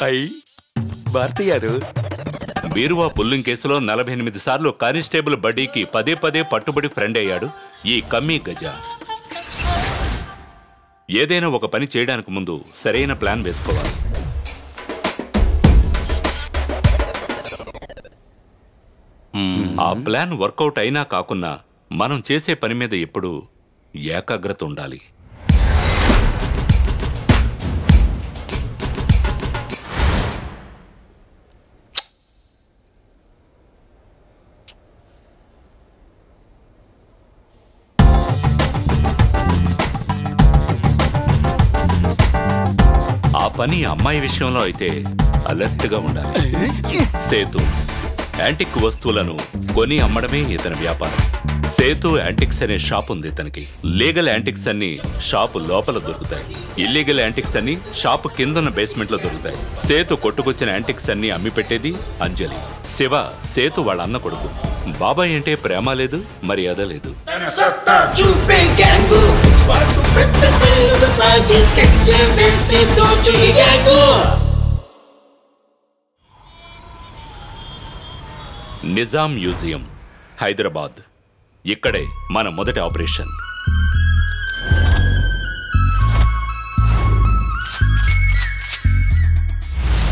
అయ్యి భారతి గారు, బీరువా పుల్లింగ్ కేసులో 48 సార్లు కానిస్టేబుల్ బడ్డీకి పదే పదే పట్టుబడి ఫ్రెండ్ అయ్యాడు ఈ కమ్మీ గజ. ఏదైనా ఒక పని చేయడానికి ముందు సరైన ప్లాన్ వేసుకోవాలి. ఆ ప్లాన్ వర్కౌట్ అయినా కాకున్నా మనం చేసే పని మీద ఎప్పుడూ ఏకాగ్రత ఉండాలి. ఆ పని అమ్మాయి విషయంలో అయితే అలర్ట్గా ఉండాలి. సేతు యాంటిక్ వస్తువులను కొని అమ్మడమే ఇతని వ్యాపారం. సేతు యాంటిక్స్ అనే షాప్ ఉంది ఇతనికి. లీగల్ యాంటిక్స్ అన్ని షాపు లోపల దొరుకుతాయి, ఇల్లీగల్ యాంటిక్స్ అన్ని షాపు కిందన్న బేస్మెంట్ లో దొరుకుతాయి. సేతు కొట్టుకొచ్చిన యాంటిక్స్ అన్ని అమ్మి పెట్టేది అంజలి. శివ సేతు వాళ్ళ అన్న కొడుకు. బాబాయ్ అంటే ప్రేమ లేదు, మర్యాద లేదు. నిజాం మ్యూజియం, హైదరాబాద్. ఇక్కడే మన మొదటి ఆపరేషన్.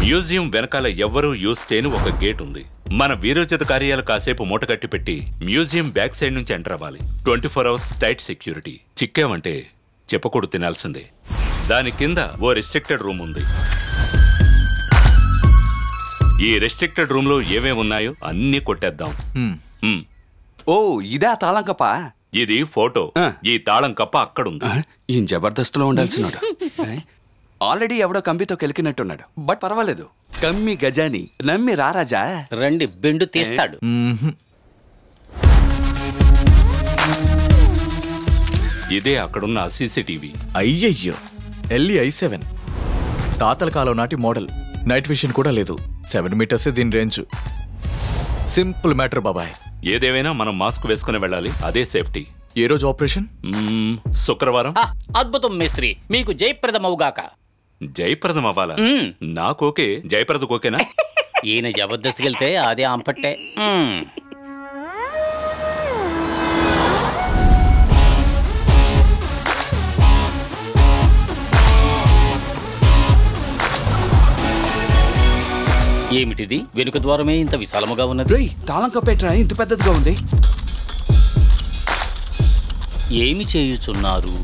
మ్యూజియం వెనకాల ఎవ్వరూ యూజ్ చేయని ఒక గేట్ ఉంది. మన వీరోచిత కార్యాలు కాసేపు మూటగట్టి పెట్టి మ్యూజియం బ్యాక్ సైడ్ నుంచి ఎంటర్ అవ్వాలి. 24 hours టైట్ సెక్యూరిటీ. చిక్కామంటే చెప్పకూడదు తినాల్సిందే. దాని కింద ఓ రెస్ట్రిక్టెడ్ రూమ్ ఉంది. ఈ రెస్ట్రిక్టెడ్ రూమ్ లో ఏమేమి ఉన్నాయో అన్ని కొట్టేద్దాం. ఓ ఇదే తాళం కప్ప. ఇది ఫోటో. ఈ తాళం కప్ప అక్కడుంది. ఈయన జబర్దస్త్లో ఉండాల్సినాడు. ఆల్రెడీ ఎవడో కంబితో కెలికినట్టున్నాడు. బట్ పర్వాలేదు, కమ్మి గజాని నమ్మి రారాజా. రండి, బెండు తీస్తాడు. ఇదే అక్కడున్న సీసీటీవీ. అయ్యయ్యో, LE-i7 తాతల కాలం నాటి మోడల్. నైట్ విషన్ కూడా లేదు. 7 meters దీని రేంజ్. సింపుల్ మ్యాటర్ బాబాయ్. ఏదేమైనా మనం మాస్క్ వేసుకుని వెళ్ళాలి, అదే సేఫ్టీ. ఏ రోజు ఆపరేషన్? శుక్రవారం. అద్భుతం మేస్త్రి, మీకు జయప్రదమవుగాక. జయప్రదం అవ్వాలా? నాకోకే, జయప్రదకు ఓకేనా? ఈయన జబర్దస్త్కి వెళ్తే అదే అంపట్టే. ఏమిటిది? వెనుక ద్వారమే ఇంత విశాలముగా ఉన్నది. తాళం కప్పేట్రా ఇంత పెద్దదిగా ఉంది. ఏమి చేయుచున్నారు?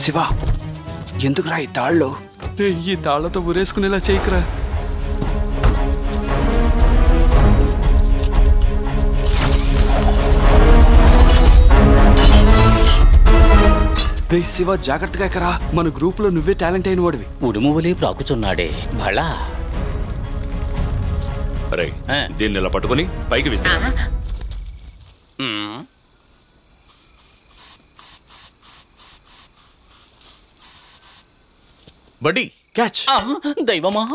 శివ, ఎందుకురా ఈ తాళ్ళు? ఈ తాళ్లతో ఊరేసుకునేలా చేయకురా. శివ, జాగ్రత్తగా ఎక్కరా. మన గ్రూప్ లో నువ్వే టాలెంట్ అయిన వాడివి. ఉడుమువలే ప్రాకుచున్నాడే భళా. అరే, దీన్ని ఇలా పట్టుకుని పైకి విసిరా. బడ్డీ క్యాచ్. దైవమా,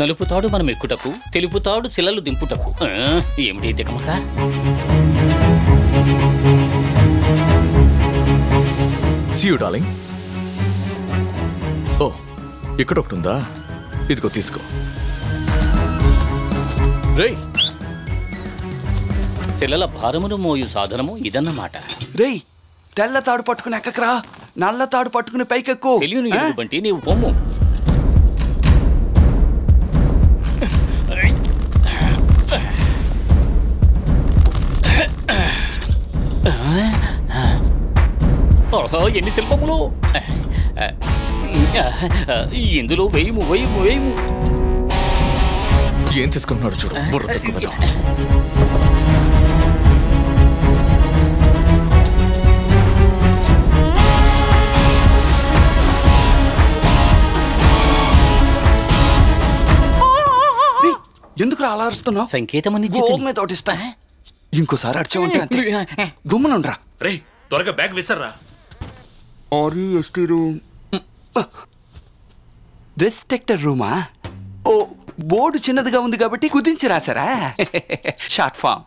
నలుపుతాడు మనం ఎక్కుటకు, తెలుపుతాడు చిల్లలు దింపుటకు. ఏమిటి తికమక? See you, darling. ఓ, ఇక్కడ ఒకటి ఉందా? ఇదిగో తీసుకో. రేయ్, శిలల భారమును మోయు సాధనము ఇదన్నమాట. రేయ్, తెల్ల తాడు పట్టుకుని ఎక్కకరా, నల్ల తాడు పట్టుకుని పైకెక్కు. తెలియని ఎలుగుబంటి, నీవు పొమ్ము. ఎన్ని శిల్పములు! ఇందులో వేయము వేయము వేయము. ఏం తీసుకుంటున్నాడు చూడు, బుర్ర తక్కువ. ఎందుకు అలా అరుస్తున్నావు? సంకేతం అని మీద తోటిస్తా. ఇంకోసారి అడిచావంటే అంతే. గుమ్మనుండ్రా. రే త్వరగా బ్యాగ్ విసర్రా. రూమ్ రెస్ట్రిక్టెడ్ రూమా? ఓ బోర్డు చిన్నదిగా ఉంది కాబట్టి కుదించి రాసారా? Short form.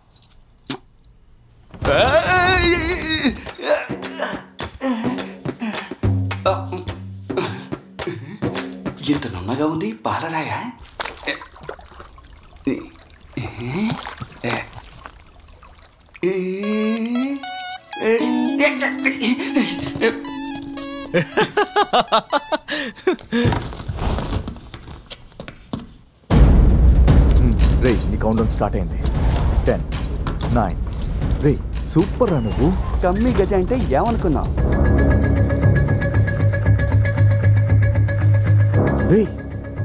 ఇంత నున్నగా ఉంది పాలరాయా? రే నీ కౌంట్ స్టార్ట్ అయింది. 10, 9. రే సూపర్ రా నువ్వు. కమ్మి గజ అంటే ఏమనుకున్నావు? రే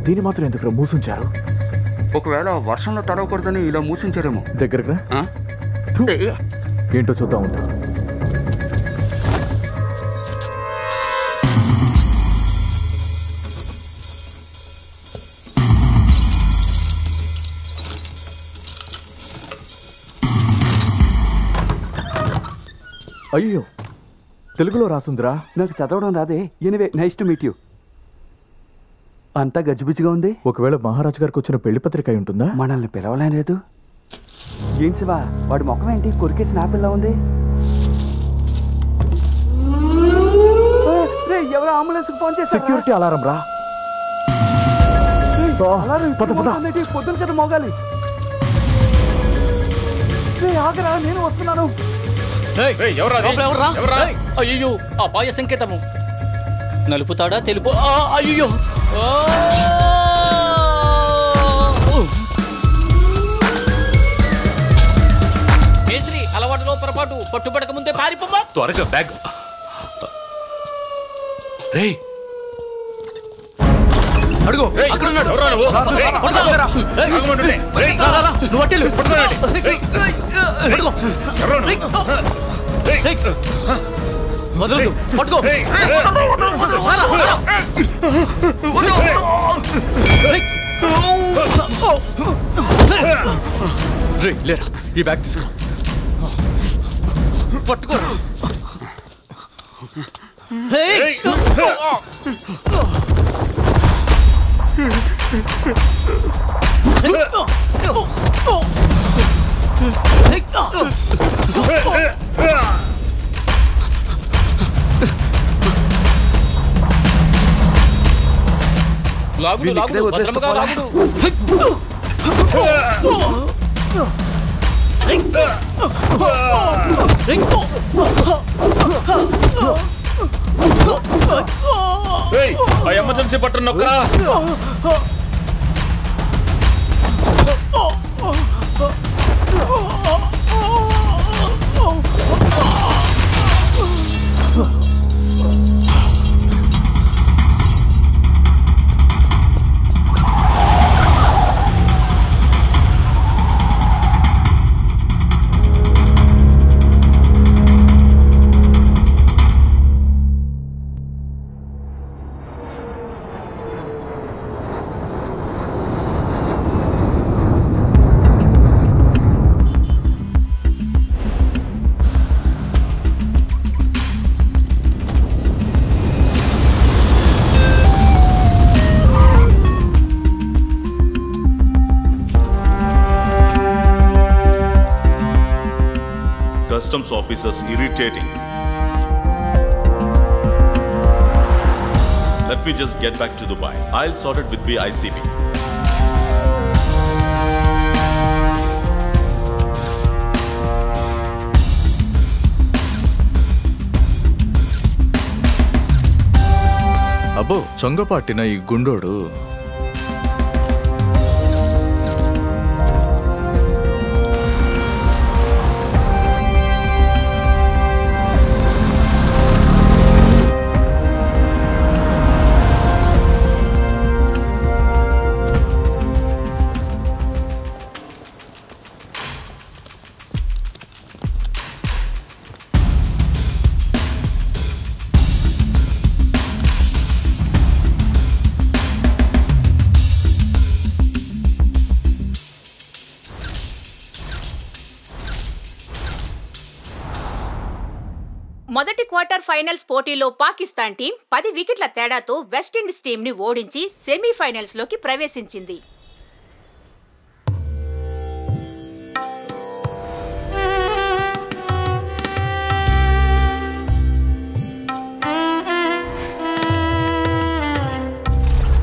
దీన్ని మాత్రం ఎందుకు మూసుంచారు? ఒకవేళ వర్షంలో తడవకూడదని ఇలా మూసించారేమో. దగ్గరగా ఏంటో చూద్దాం ఉంటా. అయ్యో తెలుగులో రాసుందిరా. నాకు చదవడం రాదే. Anyway nice to meet you. అంతా గజిబిజిగా ఉంది. ఒకవేళ మహారాజు గారికి వచ్చిన పెళ్లి పత్రిక అయి ఉంటుందా? మనల్ని పిలవలేదు. ఏం శివా వాడి ముఖం ఏంటి కొరికేసిన ఆపిల్లా ఉంది? ఎవరో అంబులెన్స్ ఫోన్ చేసి సెక్యూరిటీ అలారం రా. పొద్దున కదా మోగాలి. ఆగరా నేను వస్తున్నాను. అయ్యో అపాయ సంకేతము. నలుపుతాడా తెలుపు? అయ్యో కేసరి అలవాటులో పొరపాటు. పట్టుబడక ముందే పారిపోమ్మా. త్వరగా బ్యాగ్. రే అడుగు అక్కడ ఉన్నాడు. పట్టుకో. రే లేరా ఈ బ్యాగ్ తీసుకో. పట్టుకో. లాగుడు లాగుడు భద్రముగా లాగుడు. ఎమర్జెన్సీ బటన్ నొక్కరా. Customs officers irritating. Let me just get back to Dubai. I'll sort it with BICB. అబ్బో చొంగపాటిన ఈ గుండోడు. మొదటి క్వార్టర్ ఫైనల్స్ పోటీలో పాకిస్తాన్ టీం 10 వికెట్ల తేడాతో వెస్టిండీస్ టీంని ఓడించి సెమీఫైనల్స్ లోకి ప్రవేశించింది.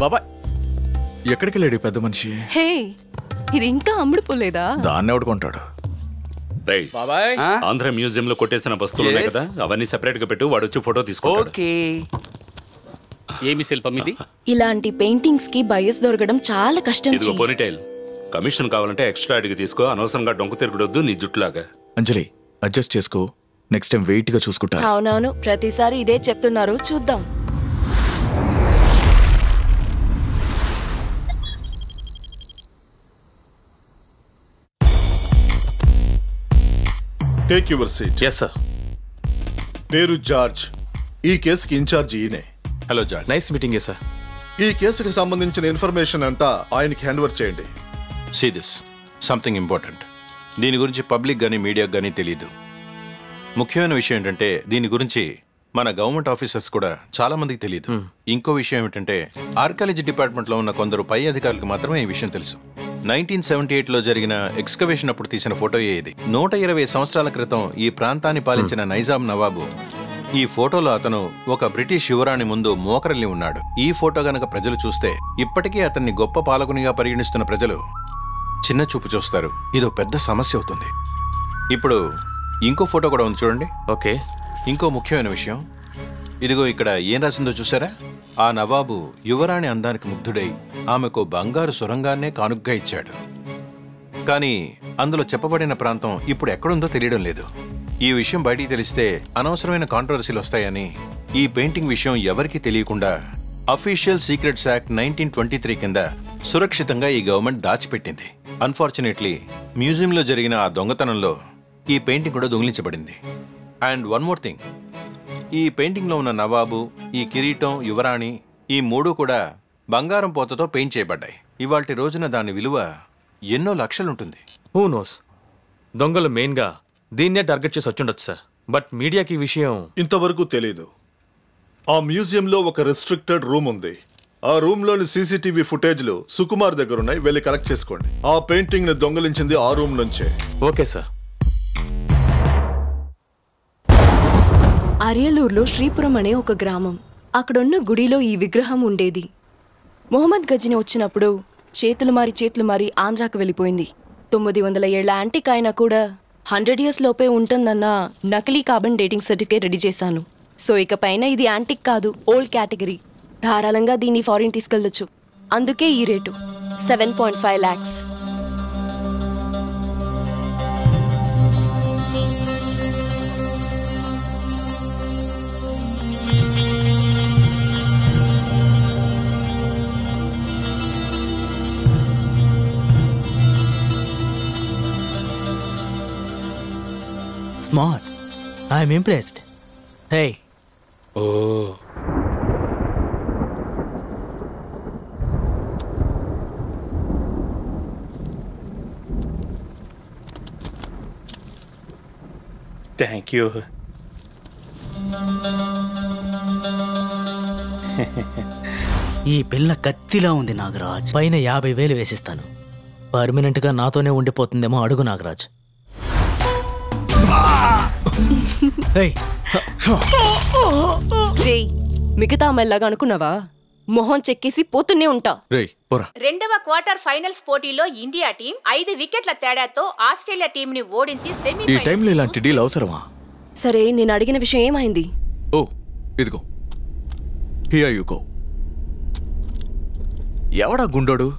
బాబాయ్ ఎక్కడికి వెళ్ళాడు పెద్ద మనిషి? హే, ఇది ఇంకా అమ్ముడుపోలేదా? దాన్ని ఎవడుకుంటాడు? బాబాయ్ ఆంధ్ర మ్యూజియం లో కొట్టేసిన వస్తువులు ఉన్నాయి కదా, అవన్నీ సెపరేట్ గా పెట్టు, వాడు వచ్చి ఫోటో తీసుకుంటాడు. ఓకే. ఏమి శిల్పం ఇది? ఇలాంటి పెయింటింగ్స్ కి బయస్ దొరకడం చాలా కష్టం. ఇదిగో పోనీటైల్, కమిషన్ కావాలంటే ఎక్స్ట్రా అడిగి తీసుకో, అనవసరంగా డొంకు తిరుగుడొద్దు నీ జుట్టులాగా. అంజలి అడ్జస్ట్ చేసుకో, నెక్స్ట్ టైం వెయిట్ గా చూసుకుంటా. అవునవును, ప్రతిసారి ఇదే చెప్తున్నారు, చూద్దాం. Take your seat. Yes sir. పేరు జార్జ్, ఈ కేసుకి ఇన్ఛార్జ్ ఈయనే. Hello George, nice meeting you sir. ఈ కేసుకి సంబంధించిన ఇన్ఫర్మేషన్ అంతా ఆయనకి హ్యాండ్ ఓవర్ చేయండి. See this something important. దీని గురించి పబ్లిక్ కానీ మీడియాకు కానీ తెలియదు. ముఖ్యమైన విషయం ఏంటంటే దీని గురించి మన గవర్నమెంట్ ఆఫీసర్స్ కూడా చాలా మందికి తెలియదు. ఇంకో విషయం ఏమిటంటే ఆర్కియాలజీ డిపార్ట్మెంట్లో ఉన్న కొందరు పై అధికారులకు మాత్రమే ఈ విషయం తెలుసు. 1978లో జరిగిన ఎక్స్కవేషన్ అప్పుడు తీసిన ఫోటో ఇది. 120 సంవత్సరాల క్రితం ఈ ప్రాంతాన్ని పాలించిన నైజాం నవాబు. ఈ ఫోటోలో అతను ఒక బ్రిటిష్ యువరాణి ముందు మోకరిల్లి ఉన్నాడు. ఈ ఫోటో గనక ప్రజలు చూస్తే ఇప్పటికీ అతన్ని గొప్ప పాలకునిగా పరిగణిస్తున్న ప్రజలు చిన్న చూపు చూస్తారు. ఇదో పెద్ద సమస్య అవుతుంది. ఇప్పుడు ఇంకో ఫోటో కూడా ఉంది చూడండి. ఓకే. ఇంకో ముఖ్యమైన విషయం, ఇదిగో ఇక్కడ ఏం రాసిందో చూసారా? ఆ నవాబు యువరాణి అందానికి ముగ్ధుడై ఆమెకు బంగారు సొరంగాన్నే కానుగ్గా ఇచ్చాడు. కానీ అందులో చెప్పబడిన ప్రాంతం ఇప్పుడు ఎక్కడుందో తెలియడం లేదు. ఈ విషయం బయటికి తెలిస్తే అనవసరమైన కాంట్రవర్సీలు వస్తాయని ఈ పెయింటింగ్ విషయం ఎవరికీ తెలియకుండా అఫీషియల్ సీక్రెట్స్ యాక్ట్ 1923 కింద సురక్షితంగా ఈ గవర్నమెంట్ దాచిపెట్టింది. అన్ఫార్చునేట్లీ మ్యూజియంలో జరిగిన ఆ దొంగతనంలో ఈ పెయింటింగ్ కూడా దొంగిలించబడింది. అండ్ వన్ మోర్ థింగ్, ఈ పెయింటింగ్లో ఉన్న నవాబు, ఈ కిరీటం, యువరాణి, ఈ మూడు కూడా బంగారం పోతతో పెయింట్ చేయబడ్డాయి. ఇవాల్టి రోజున దాని విలువ ఎన్నో లక్షలుంటుంది. హూ నోస్, దొంగలు మెయిన్గా దీన్నే టార్గెట్ చేసి వచ్చుండొచ్చు సార్. బట్ మీడియాకి ఈ విషయం ఇంతవరకు తెలీదు. ఆ మ్యూజియంలో ఒక రెస్ట్రిక్టెడ్ రూమ్ ఉంది. ఆ రూమ్ లోని సీసీటీవీ ఫుటేజ్లు సుకుమార్ దగ్గర ఉన్నాయి, వెళ్ళి కలెక్ట్ చేసుకోండి. ఆ పెయింటింగ్ ని దొంగలించింది ఆ రూమ్ నుంచే. Okay sir. అరియలూరులో శ్రీపురం అనే ఒక గ్రామం. అక్కడున్న గుడిలో ఈ విగ్రహం ఉండేది. మొహమ్మద్ గజని వచ్చినప్పుడు చేతులు మారి ఆంధ్రాకు వెళ్ళిపోయింది. 900 ఏళ్ల యాంటిక్ అయినా కూడా 100 years లోపే ఉంటుందన్న నకిలీ కార్బన్ డేటింగ్ సర్టిఫికేట్ రెడీ చేశాను. సో ఇక పైన ఇది యాంటిక్ కాదు, ఓల్డ్ కేటగిరీ. ధారాళంగా దీన్ని ఫారిన్ తీసుకెళ్లొచ్చు. అందుకే ఈ rate 7.5 lakhs. Smart. I'm impressed. Hey. Oh. Thank you. ఈ పిల్ల కత్తిలా ఉంది నాగరాజ్. పైన 50,000 వేసిస్తాను. పర్మనెంట్ గా నాతోనే ఉండిపోతుందేమో అడుగు నాగరాజ్. మిగతా అమ్మాయిలాగా అనుకున్నావా? మొహం చెక్కేసి పోతూనే ఉంటా. రెండవ క్వార్టర్ ఫైనల్స్ పోటీలో ఇండియా టీం 5 వికెట్ల తేడాతో ఆస్ట్రేలియా టీం ని ఓడించి ఈ టైంలో ఇలాంటి డీల్ అవసరమా? సరే, నేను అడిగిన విషయం ఏమైంది? ఓ ఇదిగో, హియర్ యు గో. ఎవడా గుండోడు?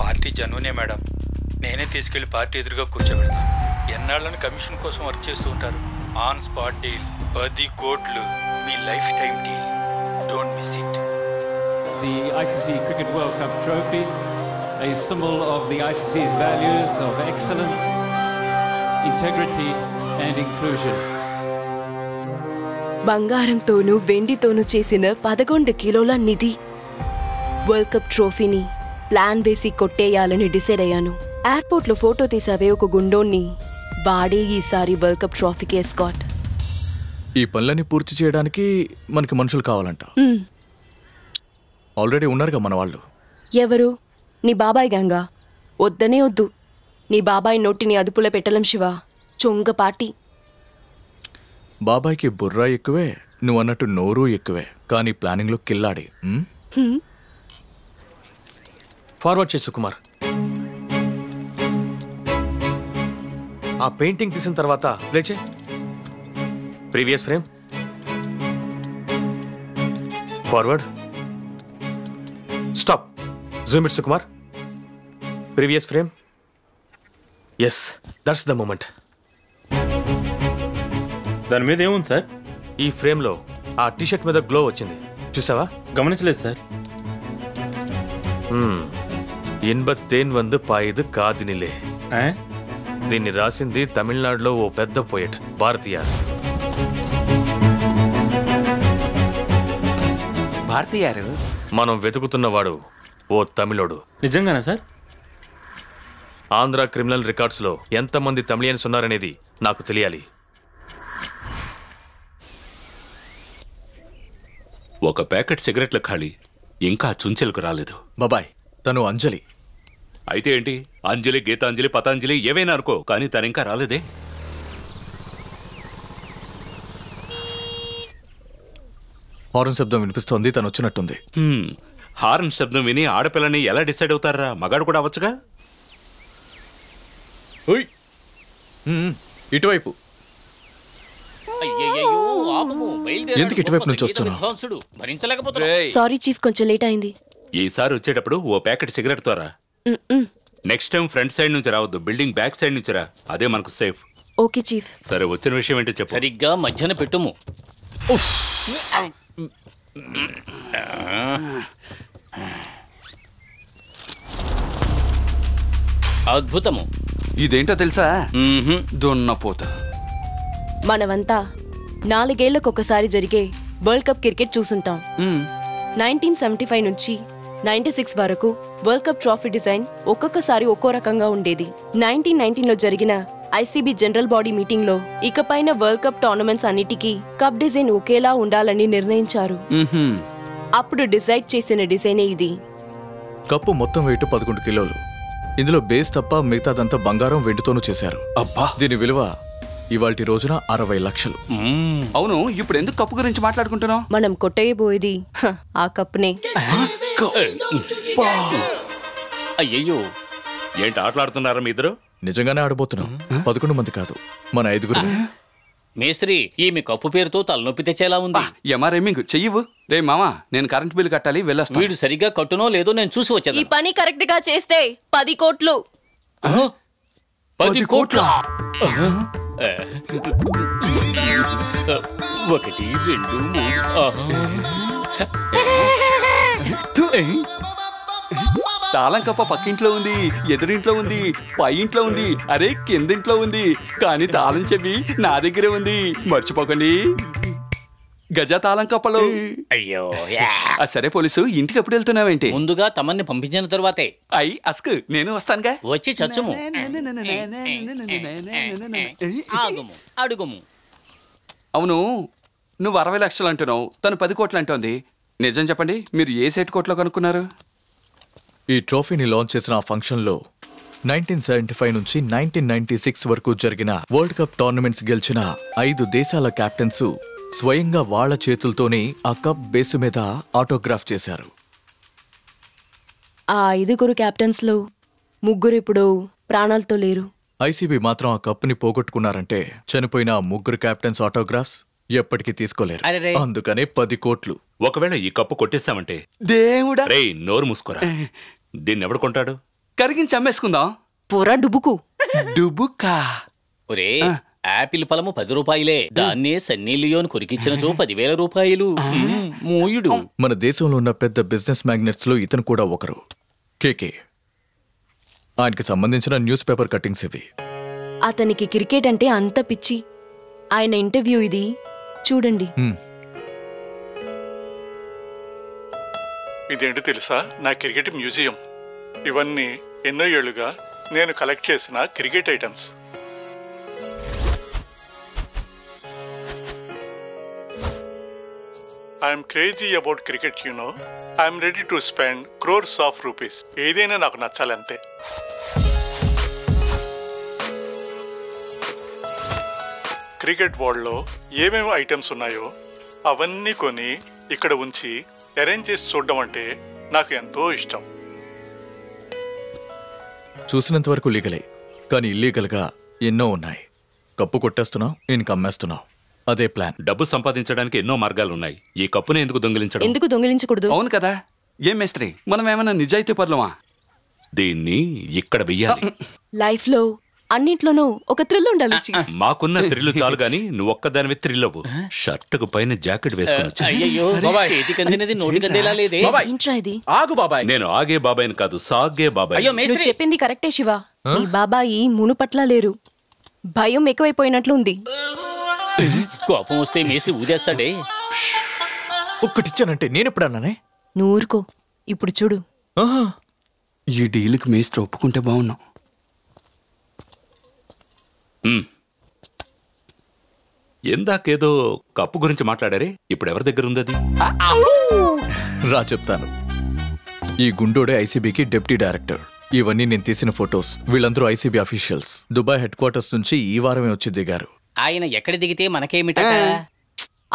Party జనూనే madam. నేనే తీసుకెళ్లి పార్టీ ఎదురుగా కూర్చోబెడతాను. ఎన్నాళ్ళని కమిషన్ కోసం వర్క్ చేస్తూ ఉంటారు. ఆన్ స్పాట్ డీల్ 10 కోట్లు, మీ lifetime deal. Don't miss it. The ICC Cricket World Cup trophy, a symbol of the ICC's values of excellence, integrity and inclusion. బంగారంతోనూ వెండితోనూ చేసిన 11 కిలోల నిధి. వరల్డ్ కప్ ట్రోఫీని ప్లాన్ వేసి కొట్టేయాలని decide అయ్యాను. ఎయిర్పోర్ట్లో photo తీసావే ఒక గుండోన్ని, వాడే ఈసారి వరల్డ్ కప్ ట్రోఫీకి ఎస్కాట్. ఈ పనులన్నీ పూర్తి చేయడానికి మనకి మనుషులు కావాలంట. ఆల్రెడీ ఉన్నారుగా మన వాళ్ళు. ఎవరు? నీ బాబాయ్ గ్యాంగా? వద్దనే వద్దు. నీ బాబాయ్ నోటిని అదుపులో పెట్టలేం శివ. చొంగ పార్టీ. బాబాయ్కి బుర్రా ఎక్కువే, నువ్వు అన్నట్టు నోరు ఎక్కువే, కానీ ప్లానింగ్లో కిల్లాడి. ఫార్వర్డ్ చేసు కుమార్. ఆ పెయింటింగ్ తీసిన తర్వాత ప్లే చే. Previous frame. Forward. Stop. Zoom it Sukumar. Previous frame. Yes, that's the moment. దాని మీద ఏముంది సార్? ఈ ఫ్రేమ్లో ఆ టీషర్ట్ మీద గ్లో వచ్చింది, చూసావా? గమనించలేదు సార్. ఇన్బత్తేన్ వందు పాయిదు కాదినిలే. దీన్ని రాసింది తమిళనాడులో ఓ పెద్ద పోయట్, భారతీయార్. భారతీయారు? మనం వెతుకుతున్నవాడు ఓ తమిళోడు. నిజంగానా సార్? ఆంధ్ర క్రిమినల్ రికార్డ్స్లో ఎంతమంది తమిళియన్స్ ఉన్నారనేది నాకు తెలియాలి. ఒక ప్యాకెట్ సిగరెట్ల ఖాళీ ఇంకా చుంచెలకు రాలేదు. బాబాయ్, తను అంజలి. అయితే ఏంటి? అంజలి, గీతాంజలి, పతాంజలి ఏవైనా అనుకో, కానీ తను ఇంకా రాలేదే. హారన్ శబ్దం వినిపిస్తోంది, తను వచ్చినట్టుంది. హారన్ శబ్దం విని ఆడపిల్లని ఎలా డిసైడ్ అవుతారా? మగాడు కూడా అవ్వచ్చుగా. ఇటువైపు. ఎందుకు ఇటువైపు నుంచి వస్తున్నావు? సారీ చీఫ్, కొంచెం లేట్ అయింది. ఈసారి వచ్చేటప్పుడు ఓ ప్యాకెట్ సిగరెట్ తోరా. నెక్స్ట్ టైం ఫ్రంట్ సైడ్ నుంచి రావద్దు, బిల్డింగ్ బ్యాక్ సైడ్ నుంచి రా. అదే మనకు సేఫ్. Okay chief. సరే, వచ్చిన విషయం ఏంటో చెప్పు. సరిగ్గా మధ్యన పెట్టుము. అద్భుతము. ఇదేంటో తెలుసా? దున్నపోత. మనమంతా 4 ఏళ్లకొకసారి జరిగే వరల్డ్ కప్ క్రికెట్ చూసుంటాం. 1975 నుంచి 96 వరకు వరల్డ్ కప్ ట్రోఫీ డిజైన్ ఒక్కొక్కసారి ఒక్కో రకంగా ఉండేది. 1919లో జరిగిన ఐసీబీ జనరల్ బాడీ మీటింగ్ లో ఇకపైన వరల్డ్ కప్ టోర్నమెంట్స్ అన్నిటికీ కప్ డిజైన్ ఒకేలా ఉండాలని నిర్ణయించారు. అప్పుడు డిసైడ్ చేసిన డిజైనే ఇది. కప్పు మొత్తం వెయిట్ 11 కిలోలు. ఇందులో బేస్ తప్ప మిగతాదంతా బంగారం, వెండితోనూ చేశారు. అబ్బా, దీని విలువ ఇవాల్టి రోజున 60 లక్షలు. అవును, ఇప్పుడు ఎందుకు కప్పు గురించి మాట్లాడుకుంటున్నావు? మనం కొట్టేయబోయేది ఆ కప్పునే. అయ్యయ్యో, ఏంటి ఆటలాడుతున్నారా మీ ఇద్దరు? నిజంగానే ఆడబోతున్నాం. 11 మంది కాదు, మన 5గురు. మేస్త్రి, ఈమె కప్పు పేరుతో తలనొప్పి తెచ్చేలా ఉంది. ఎమారేమింగ్ చెయ్యవు. రే మామా, నేను కరెంట్ బిల్లు కట్టాలి, వెళ్ళొస్తా. వీడు సరిగ్గా కట్టునో లేదో నేను చూసి వచ్చాను. ఈ పని కరెక్ట్ గా చేస్తే 10 కోట్లు. 10 కోట్ల? 1 2 3. తాళం కప్ప పక్కింట్లో ఉంది, ఎదురింట్లో ఉంది, పై ఇంట్లో ఉంది, అరే కిందింట్లో ఉంది, కానీ తాళం చెవి నా దగ్గరే ఉంది. మర్చిపోకండి. గజ తాళం కప్పలు. అయ్యో, సరే పోలీసు, ఇంటికి ఎప్పుడు వెళ్తున్నావేంటి? ముందుగా తమన్ని పంపించిన తర్వాతే. అస్క్, నేను వస్తానుగా. వచ్చి చచ్చుము. ఆగుము, అడుగుము. అవును, నువ్వు 60 లక్షలు అంటున్నావు, తను 10 కోట్లు అంటోంది. నిజం చెప్పండి, మీరు ఏ సెట్ కోట్లో కనుక్కున్నారు? ఈ ట్రోఫీని లాంచ్ చేసిన ఆ ఫంక్షన్లో 1975 నుంచి 1996 వరకు జరిగిన వరల్డ్ కప్ టోర్నమెంట్స్ గెలిచిన 5 దేశాల కెప్టెన్స్ స్వయంగా వాళ్ల చేతులతోనే ఆ కప్ బేసు మీద ఆటోగ్రాఫ్ చేశారు. ఆ 5 కెప్టెన్స్ లో 3 ఇప్పుడు ప్రాణాలతో లేరు. ఐసీబీ మాత్రం ఆ కప్ని పోగొట్టుకున్నారంటే చనిపోయిన 3 కెప్టెన్స్ ఆటోగ్రాఫ్స్ ఎప్పటికీ తీసుకోలేరు. అందుకనే 10 కోట్లు. ఒకవేళ ఈ కప్పు కొట్టేస్తామంటే దేవుడా, రే నోరు మూసుకోరా. దీన్ని ఎవడు కొంటాడు? కరిగించి అమ్మేసుకుందాం. పూరా డుబుకు. డుబుకా? ఒరే, యాపిల్ ఫలము 10 రూపాయలే. దాన్నే సన్నీ లియోన్ కొరికిచ్చినచో 10,000 రూపాయలు. మూయుడు. మన దేశంలో ఉన్న పెద్ద బిజినెస్ మ్యాగ్నెట్స్ లో ఇతను కూడా ఒకరు. కేకే. ఆయనకి సంబంధించిన న్యూస్ పేపర్ కట్టింగ్స్ ఇవి. అతనికి క్రికెట్ అంటే అంత పిచ్చి. ఆయన ఇంటర్వ్యూ ఇది చూడండి. ఇదేంటి తెలుసా? నా క్రికెట్ మ్యూజియం. ఇవన్నీ ఎన్నో ఏళ్లుగా నేను కలెక్ట్ చేసిన cricket items. I'm crazy about cricket I'm ready to spend crores of rupees. ఏదైనా నాకు నచ్చాలంతే. క్రికెట్ వరల్డ్లో ఏమేమి ఐటమ్స్ ఉన్నాయో అవన్నీ కొని ఇక్కడ ఉంచి అరేంజ్ చేసి చూడడం అంటే నాకు ఎంతో ఇష్టం. చూసినంత వరకు లీగలే, కానీ ఇల్లీగల్గా ఎన్నో ఉన్నాయి. కప్పు కొట్టేస్తున్నావు, నేను కమ్మేస్తున్నావు. అదే ప్లాన్. డబ్బు సంపాదించడానికి ఎన్నో మార్గాలున్నాయి. ఈ కప్పుని ఎందుకు దొంగిలించడం? ఎందుకు దొంగిలించకూడదు? అవును కదా. ఏం మేస్త్రి, మనం ఏమైనా నిజాయితీ పర్లమా? దీన్ని ఇక్కడ వెయ్యాలి. లైఫ్ లో అన్నింట్లోనూ ఒక థ్రిల్ ఉండాలి. మాకున్న థ్రిల్ చాలు గాని నువ్వు ఒక్కదానివే థ్రిల్ అవ్వు. షర్టుకు పైన జాకెట్ వేసుకుని వచ్చా. అయ్యయ్యో, చేతికందినది నోటికందేలా లేదే. ఏంట్రా ఇది? ఆగు బాబాయ్. నేను ఆగే బాబాయ్ని కాదు, సాగే బాబాయ్. నువ్వు చెప్పింది కరెక్టే శివ. నీ బాబాయి మునుపట్ల లేరు. భయం ఎక్కువైపోయినట్లు ఉంది. కోపం వస్తే మేస్త్రి ఊదేస్తాడే. ఒక్కటిచ్చానంటే నేను ఎప్పుడు అన్నానే? నువ్వు ఊరుకో. ఇప్పుడు చూడు. ఈ డీల్కి మేస్త్రి ఒప్పుకుంటే బాగున్నాం. ఎందాకేదో కప్పు గురించి మాట్లాడారే, ఇప్పుడు ఎవరి దగ్గర ఉంది అది? రా చెప్తాను. ఈ గుండోడే ఐసీబీకి డిప్యూటీ డైరెక్టర్. ఇవన్నీ నేను తీసిన ఫొటోస్. వీళ్ళందరూ ICB officials. Dubai head quarters నుంచి ఈ వారమే వచ్చి దిగారు. ఆయన ఎక్కడ దిగితే మనకేమిట?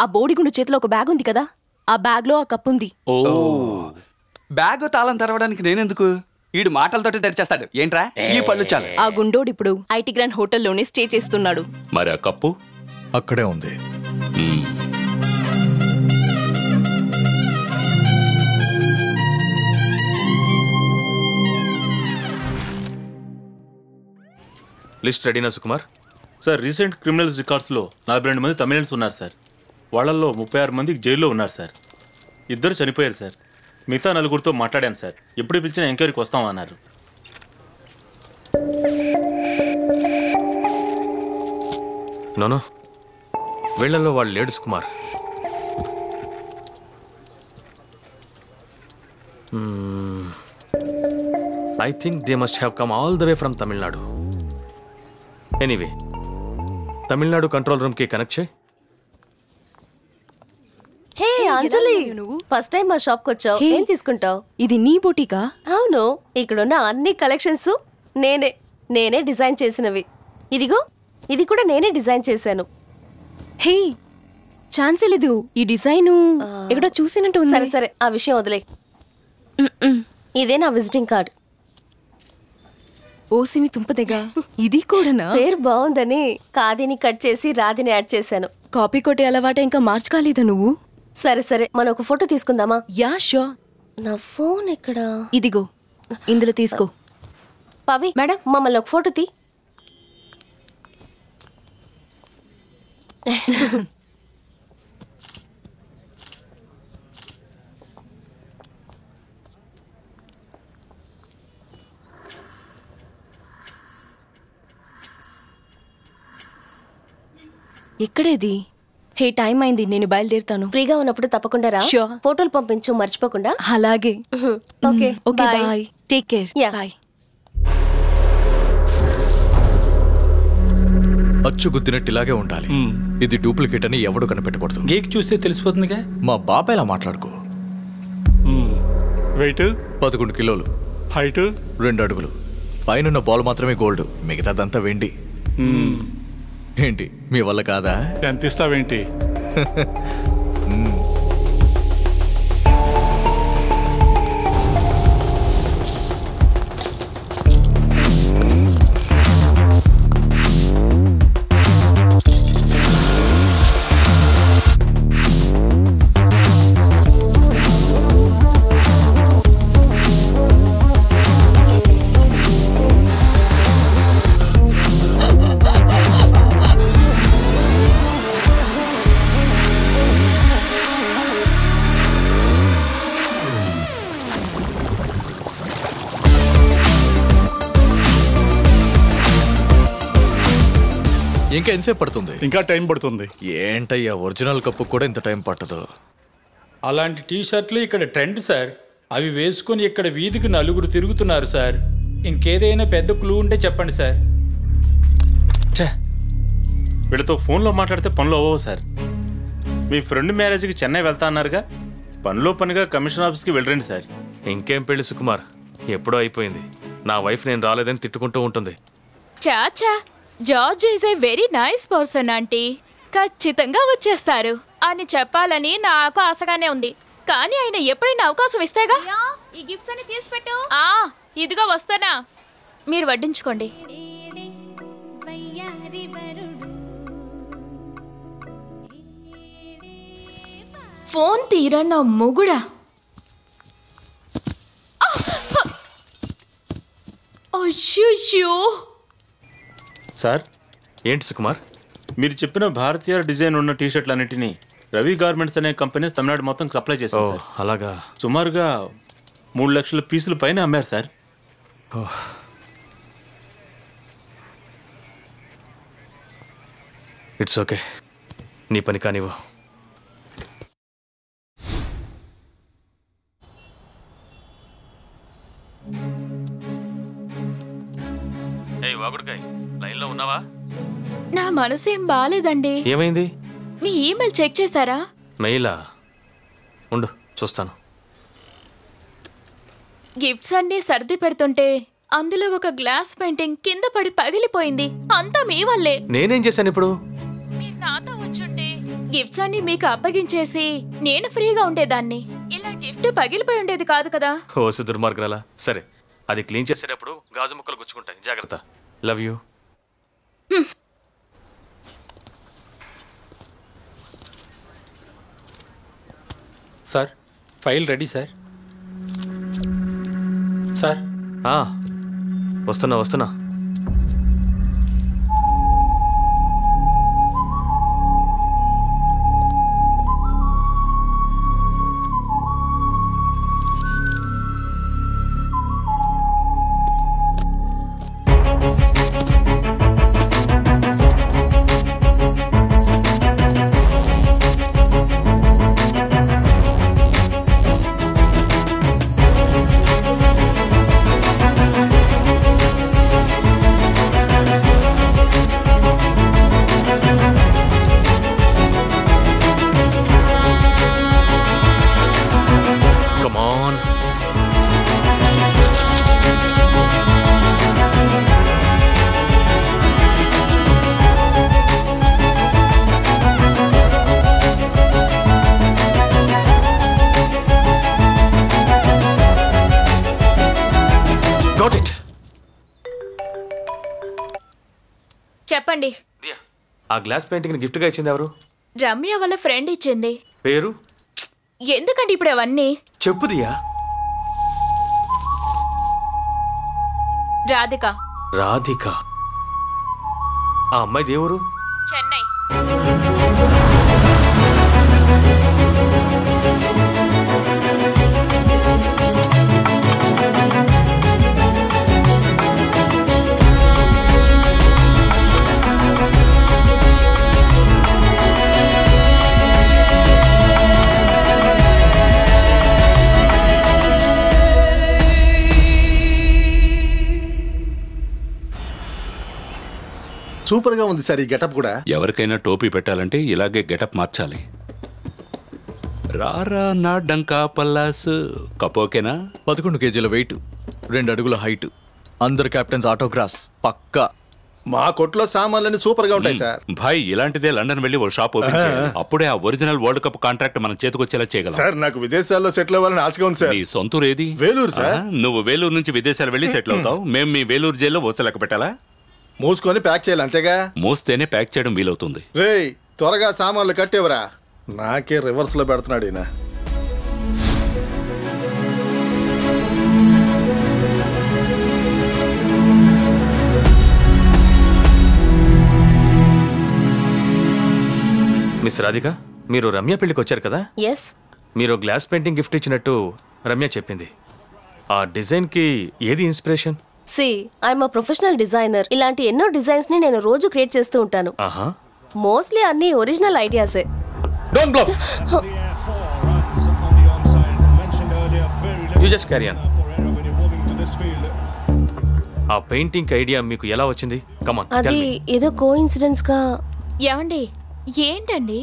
ఆ బోడిగుండు చేతిలో ఒక బ్యాగ్ ఉంది కదా, ఆ బ్యాగ్ లో ఆ కప్పు ఉంది. బ్యాగ్ తాళం తెరవడానికి నేనెందుకు? ఈడు మాటలతోటి తెరిచేస్తాడు. ఏంట్రా ఈ పళ్ళు చాలు. ఆ గుండోడు ఇప్పుడు ఐటీ గ్రాండ్ హోటల్లోనే స్టే చేస్తున్నాడు. మరి ఆ కప్పు అక్కడే ఉంది. లిస్ట్ రెడీనా సుకుమార్? సార్, రీసెంట్ క్రిమినల్స్ రికార్డ్స్లో 42 మంది తమిళన్స్ ఉన్నారు సార్. వాళ్ళల్లో 36 మంది జైల్లో ఉన్నారు సార్. 2 చనిపోయారు సార్. మిగతా 4తో మాట్లాడాను సార్. ఎప్పుడు పిలిచినా ఎంక్వైరీకి వస్తామన్నారు. నోనో, వీళ్లలో వాళ్ళు లేడు Sukumar. I think they must have come all the way from Tamil Nadu. Anyway, Tamil Nadu control room కి కనెక్ట్ చేయి. హే అంజలి, ఫస్ట్ టైం మా షాప్ కి వచ్చావు. ఏం తీసుకుంటావు? ఇది నీ బొటికా? అవును, ఇక్కడున్న అన్ని కలెక్షన్స్ నేనే డిజైన్ చేసినవి. ఇదిగో, ఇది కూడా నేనే డిజైన్ చేశాను. హే, ఛాన్సే లేదు. ఈ డిజైన్ ఎక్కడో చూసినట్టు ఉంది. సరే సరే, ఆ విషయం వదిలే. ఇదే నా విజిటింగ్ కార్డ్. ఓసిని తుంపదెగా, ఇది కూడానా? పేరు బాగుందని కాదిని కట్ చేసి రాధిని యాడ్ చేశాను. కాపీ కొట్టే అలవాట ఇంకా మార్చుకోలేదా నువ్వు? సరే సరే, మనం ఒక ఫోటో తీసుకుందామా? Yeah sure. నా ఫోన్ ఎక్కడ? ఇదిగో, ఇందులో తీసుకో. పవి మేడం, మమ్మల్ని ఒక ఫోటో తీ. ఎక్కడేది? హే, టైం అయింది, నేను బయలుదేరుతాను. ఫ్రీగా ఉన్నప్పుడు తప్పకుండా రా. Sure. ఫోటోలు పంపించు మర్చిపోకుండా. అలాగే. Okay okay, bye. Take care. Bye. అచ్చు గుద్దినట్టు ఇలాగే ఉండాలి. ఇది డూప్లికేట్ అని ఎవడు కనిపెట్టకూడదు. గేక్ చూస్తే తెలిసిపోతుందిగా. మా బాబాయ్ ఇలా మాట్లాడుకో. వెయిట్ 11 కిలోలు, హైట్ 2 అడుగులు. పైనున్న బాల్ మాత్రమే గోల్డ్, మిగతాదంతా వెండి. ఏంటి మీ వల్ల కాదా? ఎంత ఇస్తావేంటి? ఇంకా ఎంతసేపు పడుతుంది? ఇంకా టైం పడుతుంది. ఏంటయ్యా, ఒరిజినల్ కప్పు కూడా ఇంత టైం పట్టదు. అలాంటి టీ షర్ట్లు ఇక్కడ ట్రెండ్ సార్. అవి వేసుకుని ఇక్కడ వీధికి 4 తిరుగుతున్నారు సార్. ఇంకేదైనా పెద్ద క్లూ ఉంటే చెప్పండి సార్. వీళ్ళతో ఫోన్లో మాట్లాడితే పనులు అవ్వవు సార్. మీ ఫ్రెండ్ మ్యారేజ్కి చెన్నై వెళ్తా అన్నారుగా, పనిలో పనిగా కమిషన్ ఆఫీస్కి వెళ్ళండి సార్. ఇంకేం పెళ్లి సుకుమార్, ఎప్పుడో అయిపోయింది. నా వైఫ్ నేను రాలేదని తిట్టుకుంటూ ఉంటుంది. చాచా, George is a very nice person aunty. ఖచ్చితంగా వచ్చేస్తారు అని చెప్పాలని నాకు ఆశగానే ఉంది. కానీ ఆయన ఎప్పుడైనా అవకాశం ఇస్తేగా. ఈ గిఫ్ట్స్ అన్ని తీసి పెట్టు. ఇదిగో వస్తానా, మీరు వడ్డించుకోండి. ఫోన్ తీరా నా మొగుడా. అయ్యో సార్. ఏంటి సుకుమార్? మీరు చెప్పిన భారతీయ డిజైన్ ఉన్న టీషర్ట్లన్నింటినీ రవి గార్మెంట్స్ అనే కంపెనీ తమిళనాడు మొత్తం సప్లై చేశారు సార్. అలాగా? సుమారుగా 3 లక్షల పీసులు పైన అమ్మారు సార్. ఇట్స్ ఓకే, నీ పని కానివ్వు. ఏయ్ వాగుడుకాయ్, లైన్లో ఉన్నావా? నా మనసేం బాలేదండి. ఏమైంది? మీ ఈమెయిల్ చెక్ చేశారా? మెయిలా? ఉండు చూస్తాను. గిఫ్ట్స్ అన్ని సర్ది పెడుతుంటే అందులో ఒక గ్లాస్ పెయింటింగ్ కింద పడి పగిలిపోయింది. అంతా మీ వల్లే. నేనేం చేశాను ఇప్పుడు? మీరు నాతో వచ్చుంటే గిఫ్ట్స్ అన్ని మీకు అప్పగించేసి నేను ఫ్రీగా ఉండేదాన్ని. ఇలా గిఫ్ట్ పగిలిపోయి ఉండేది కాదు కదా. ఓసు దుర్మార్గురాలా. సరే, అది క్లీన్ చేసేటప్పుడు గాజు ముక్కలు గుచ్చుకుంటాయి, జాగ్రత్త. Love you. Sir, file ready sir. Sir. వస్తున్నా. చెప్పండి. ఆ గ్లాస్ పెయింటింగ్ గిఫ్ట్ గా ఇచ్చింది ఎవరు? రమ్య వాళ్ళ ఫ్రెండ్ ఇచ్చింది. పేరు? ఎందుకండి ఇప్పుడు అవన్నీ? చెప్పు దియా. రాధిక. రాధిక? ఆ అమ్మాయి దేవురు? చెన్నై. సూపర్ గా ఉంది సార్ ఈ గెటప్ కూడా. ఎవరికైనా టోపీ పెట్టాలంటే ఇలాగే గెటప్ మార్చాలి. రారా నా డంకా పల్లాస్. కపోకేనా? 11 కేజీల వెయిట్, 2 అడుగుల హైట్, అందరు కెప్టెన్స్ ఆటోగ్రాఫ్స్ పక్కా. మా కొట్లో సామాన్లన్నీ సూపర్ గా ఉంటాయి సార్. భాయ్, ఇలాంటిదే లండన్ వెళ్ళి ఒక షాప్ ఓపెన్ చేయాలి. అప్పుడే ఆ ఒరిజినల్ వరల్డ్ కప్ కాంట్రాక్ట్ మన చేతికి వచ్చేలా చేయగలం. సార్ నాకు విదేశాల్లో సెటిల్ అవ్వాలని ఆశగా ఉంది సార్. నీ సొంతూరు ఏది? వేలూరు సార్. నువ్వు వేలూరు నుంచి విదేశాలు వెళ్ళి సెటిల్ అవుతావు. మేము మీ వేలూరు జైల్లో ఓసలెక్క పెట్టాలా? మూసుకొని ప్యాక్ చేయాలి అంతేగా. మోస్తేనే ప్యాక్ చేయడం వీలవుతుంది. రేయ్ త్వరగా సామాన్లు కట్టేవరా. నాకే రివర్స్ లో పెడుతున్నాడు ఈయన. మిస్ రాధిక, మీరు రమ్య పెళ్లికి వచ్చారు కదా? ఎస్. మీరు గ్లాస్ పెయింటింగ్ గిఫ్ట్ ఇచ్చినట్టు రమ్య చెప్పింది. ఆ డిజైన్ కి ఏది inspiration? See I'm professional designer. ఇలాంటి ఎన్నో డిజైన్స్ ని నేను రోజు క్రియేట్ చేస్తూ ఉంటాను. మోస్ట్లీ అన్ని ఒరిజినల్ ఐడియాసే. Don't bluff. You just carry on. ఆ పెయింటింగ్ ఐడియా మీకు ఎలా వచ్చింది? Come on. అది ఏదో కోఇన్సిడెన్స్ గా. ఏమండి, ఏంటండి?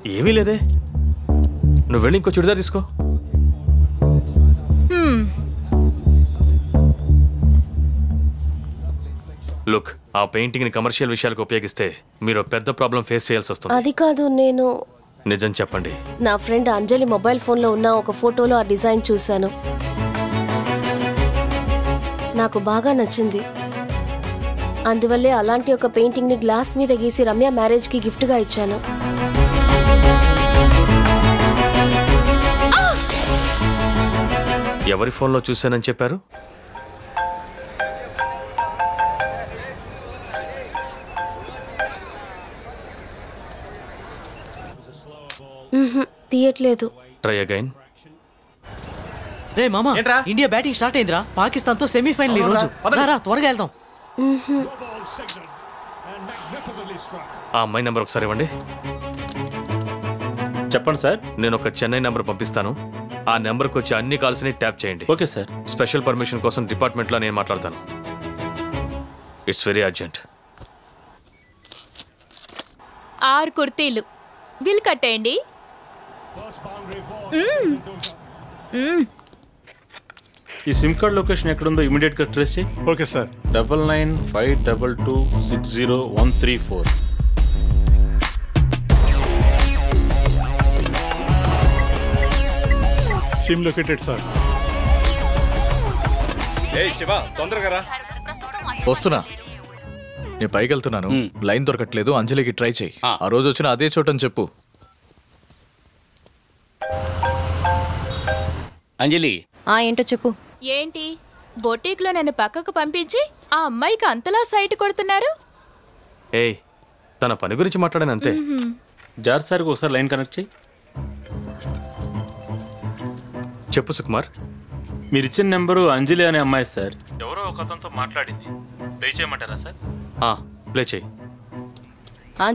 ఏమీ లేదే. నువ్వు వెళ్ళి ఇంకో చుడిదార్ తీసుకో. లుక్, ఆ పెయింటింగ్ ని కమర్షియల్ విషయాలకు ఉపయోగిస్తే మీరు పెద్ద ప్రాబ్లం ఫేస్ చేయాల్సి వస్తుంది. అది కాదు, నేను నిజం చెప్పండి. నా ఫ్రెండ్ అంజలి మొబైల్ ఫోన్లో ఉన్న ఒక ఫోటోలో ఆ డిజైన్ చూశాను. నాకు బాగా నచ్చింది. అందువల్లే అలాంటి ఒక పెయింటింగ్ ని గ్లాస్ మీద గీసి రమ్య మ్యారేజ్ కి గిఫ్ట్ గా ఇచ్చాను. ఎవరి ఫోన్లో చూశానని చెప్పారు? తీయట్లేదు. Try again. రే మామా, ఇండియా బ్యాటింగ్ స్టార్ట్ అయిందిరా. పాకిస్తాన్ తో సెమీఫైనల్ ఈ రోజు. రా త్వరగా వెళ్దాం. ఆ అమ్మాయి నెంబర్ ఒకసారి ఇవ్వండి. చెప్పండి సార్. నేను ఒక చెన్నై నెంబర్ పంపిస్తాను. ఆ నెంబర్కి వచ్చి అన్ని కాల్స్ ని ట్యాప్ చేయండి. Okay sir. స్పెషల్ పర్మిషన్ కోసం డిపార్ట్మెంట్లో నేను మాట్లాడతాను. It's very urgent. 6 కుర్తీలు బిల్ కట్టేయండి. ఈ సిమ్ కార్డ్ లొకేషన్ ఎక్కడుందో ఇమీడియట్ గా ట్రేస్ చేయి. Okay sir. 9952260134. SIM located sir. Shiva తొందరగా రా. వస్తున్నా. నేను పైకి వెళ్తున్నాను. లైన్ దొరకట్లేదు. అంజలికి ట్రై చేయి. ఆ రోజు వచ్చిన అదే చోటని చెప్పు. అంజలి. ఏంటో చెప్పు. ఏంటి బొటీక్ లో నన్ను పక్కకు పంపించి ఆ అమ్మాయికి అంతలా సైట్ కొడుతున్నారు? ఏయ్, తన పని గురించి మాట్లాడాను అంతే. జార్ సార్కి ఒకసారి లైన్ కనెక్ట్ చేయి. చెప్పు సుకుమార్. మీరు ఇచ్చిన నెంబరు అంజలి అనే అమ్మాయి సార్. ఎవరో ఒక అతనితో మాట్లాడింది. ప్లే చేయమంటారా సార్? ప్లే చేయి.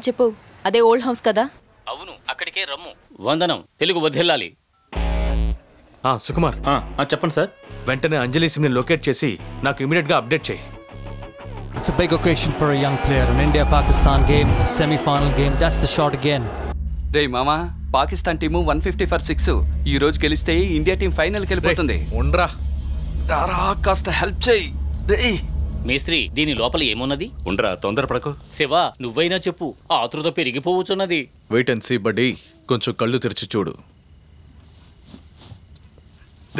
చెప్పు. అదే ఓల్డ్ హౌస్ కదా? అవును, అక్కడికే రమ్ము. వందనం. తెలుగు వదిలాలి. సుకుమార్ చెప్పండి సార్. వెంటనే అంజలి సిమ్ ని లొకేట్ చేసి నాకు ఇమీడియట్ గా అప్డేట్ చేయి. It's a big occasion for a young player. An India-Pakistan game, semi-final game. That's the shot again. రే మామా, పాకిస్తాన్ టీము 150 for 6. ఈ రోజు గెలిస్తే ఇండియా టీం ఫైనల్కి వెళ్ళిపోతుంది. ఉండరా రారా, కాస్త హెల్ప్ చేయి. మేస్త్రి, దీని లోపల ఏమున్నది? ఉండరా, తొందరపడకు. శివ, నువ్వైనా చెప్పు. ఆతృత పెరిగిపోవచ్చున్నది. వెయిట్ అండ్ సీ బడ్డీ. కొంచెం కళ్ళు తెరిచి చూడు.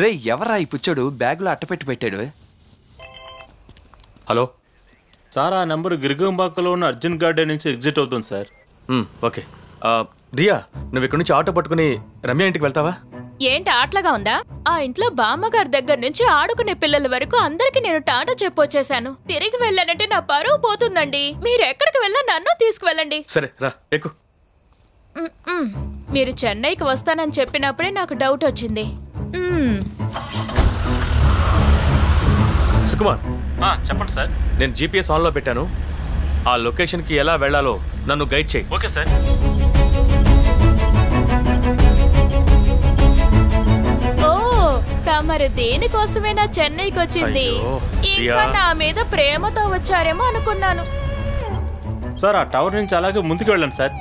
రే, ఎవరా ఈ పుచ్చాడు బ్యాగ్లో అట్టపెట్టి పెట్టాడు? హలో సార్, ఆ నెంబర్ గిరిగంబాకలో ఉన్న అర్జున్ గార్డెన్ నుంచి ఎగ్జిట్ అవుతుంది సార్. ఓకే. దియా, నువ్వు ఇక్కడ నుంచి ఆటో పట్టుకుని రమ్య ఇంటికి వెళ్తావా? ఏంటి ఆటలాగా ఉందా? ఆ ఇంట్లో బామ్మగారి దగ్గర నుంచి ఆడుకునే పిల్లల వరకు అందరికి నేను టాటా చెప్పొచ్చేసాను. తిరిగి వెళ్ళానంటే నా పరువు పోతుందండి. మీరు ఎక్కడికి వెళ్ళా నన్ను తీసుకువెళ్ళండి. సరే రా, ఎక్కు. మీరు చెన్నైకి వస్తానని చెప్పినప్పుడే నాకు డౌట్ వచ్చింది. సుకుమార్. చెప్పండి సార్. నేను జీపీఎస్ ఆన్లో పెట్టాను. ఆ లొకేషన్కి ఎలా వెళ్ళాలో నన్ను గైడ్ చేయి. Okay sir. ఓ, తమరు దేనికోసమే నా చెన్నైకి వచ్చింది? ఇంకా నా మీద ప్రేమతో వచ్చారేమో అనుకున్నాను. సార్, ఆ టవర్ నుంచి అలాగే ముందుకు వెళ్ళండి సార్.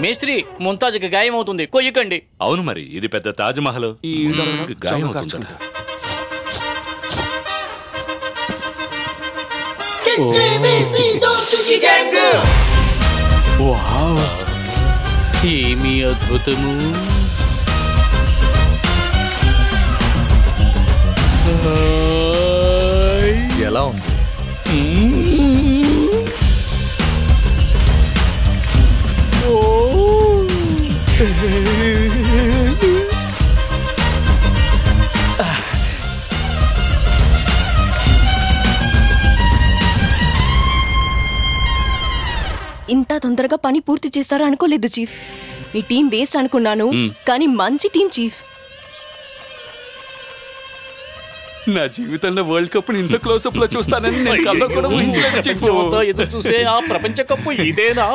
మేస్త్రి, ముంతాజ్కి గాయం అవుతుంది, కొయ్యకండి. అవును మరి, ఇది పెద్ద తాజ్మహల్. ఈ గాయం అవుతుంది. ఏమి అద్భుతము! ఎలా ఉంది? ఇంత తొందరగా పని పూర్తి చేస్తారో అనుకోలేదు చీఫ్. మీ టీం వేస్ట్ అనుకున్నాను, కానీ మంచి టీం చీఫ్. నా జీవితంలో వరల్డ్ కప్ ఇంత క్లోజ్అప్ లో చూస్తానని నేను కల్లో కూడా ఊహించలేదు చీఫ్. ఎదురు చూసే ఆ ప్రపంచ కప్పు ఇదేనా?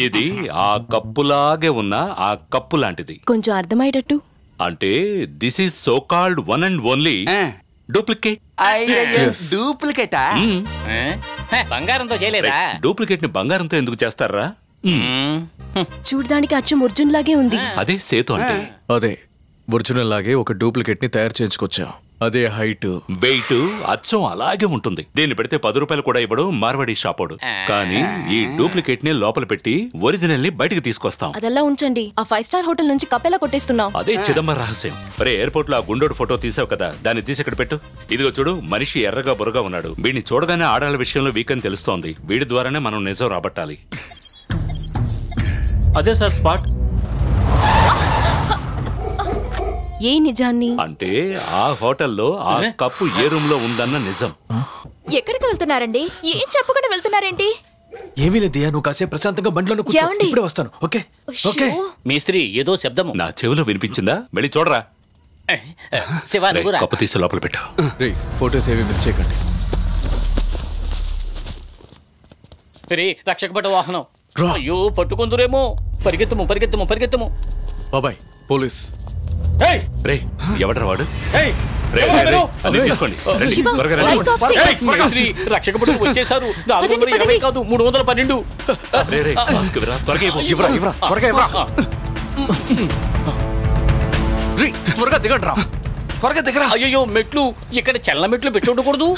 ఇది ఆ కప్పులాగే ఉన్న ఆ కప్పు లాంటిది. కొంచెం అర్థమయ్యేటట్టు. అంటే this is so called one and only duplicate. డూప్లికేటా? బంగారంతో చేయలేదా? డూప్లికేట్ ని బంగారంతో ఎందుకు చేస్తారా? చూడడానికి అచ్చం అర్జున్ లాగే ఉంది. అదే సేతు అంటే. అదే ఒరిజినల్ లాగే ఒక డూప్లికేట్ ని తయారు చేయించుకొచ్చాం. అదే హైట్ వెయిట్ అచ్చం అలాగే ఉంటుంది. దీన్ని పెడితే 10 రూపాయలు కూడా ఇవ్వడు మార్వాడి షాపోడు. కానీ ఈ డూప్లికేట్ ని లోపల పెట్టి ఒరిజినల్ ని బయటకు తీసుకొస్తాం. అదల్లా ఉంచండి. ఆ 5 స్టార్ హోటల్ నుంచి కప్పేలా కొట్టేస్తున్నాం. అదే చిదంబరం రహస్యం. మరి ఎయిర్పోర్ట్ లో ఆ గుండోడు ఫోటో తీసావు కదా, దాన్ని తీసి ఇక్కడ పెట్టు. ఇదిగో చూడు, మనిషి ఎర్రగా బుర్రగా ఉన్నాడు. వీడిని చూడగానే ఆడాళ్ళ విషయంలో వీక్ అని తెలుస్తోంది. వీడి ద్వారానే మనం నిజం రాబట్టాలి. అదే సార్ స్పాట్. ఏ నిజాన్ని అంటే ఆ హోటల్లో ఆ కప్పు ఏ రూమ్ లో ఉందన్న నిజం. ఎక్కడికి వెళ్తున్నారండి? ఏం చెప్పకుండా వెళ్తున్నారేంటి? ఏమీ లేదు, నువ్వు కాసేపు ప్రశాంతంగా బండ్లో కూర్చో. ఇప్పుడే వస్తాను. Okay okay. మేస్త్రి ఏదో శబ్దము నా చెవిలో వినిపించిందా? వెళ్ళి చూడరా. శివ నువ్వు రా. కప్పు తీసి లోపల పెట్టు. ఫోటోస్ ఏవి మిస్ చేయకండి. రక్షక భట వాహనం. అయ్యో పట్టుకుందురేమో. పరిగెత్తము పరిగెత్తము పరిగెత్తము. బాబాయ్ పోలీస్. రే ఎవడ్రా వాడు? తీసుకోండి రక్షక భటులు వచ్చేసారు. 420 కాదు 312. త్వరగా దిగండి రా. త్వరగా దిగరా. అయ్యో మెట్లు ఇక్కడ చల్ల మెట్లు పెట్టి ఉండకూడదు.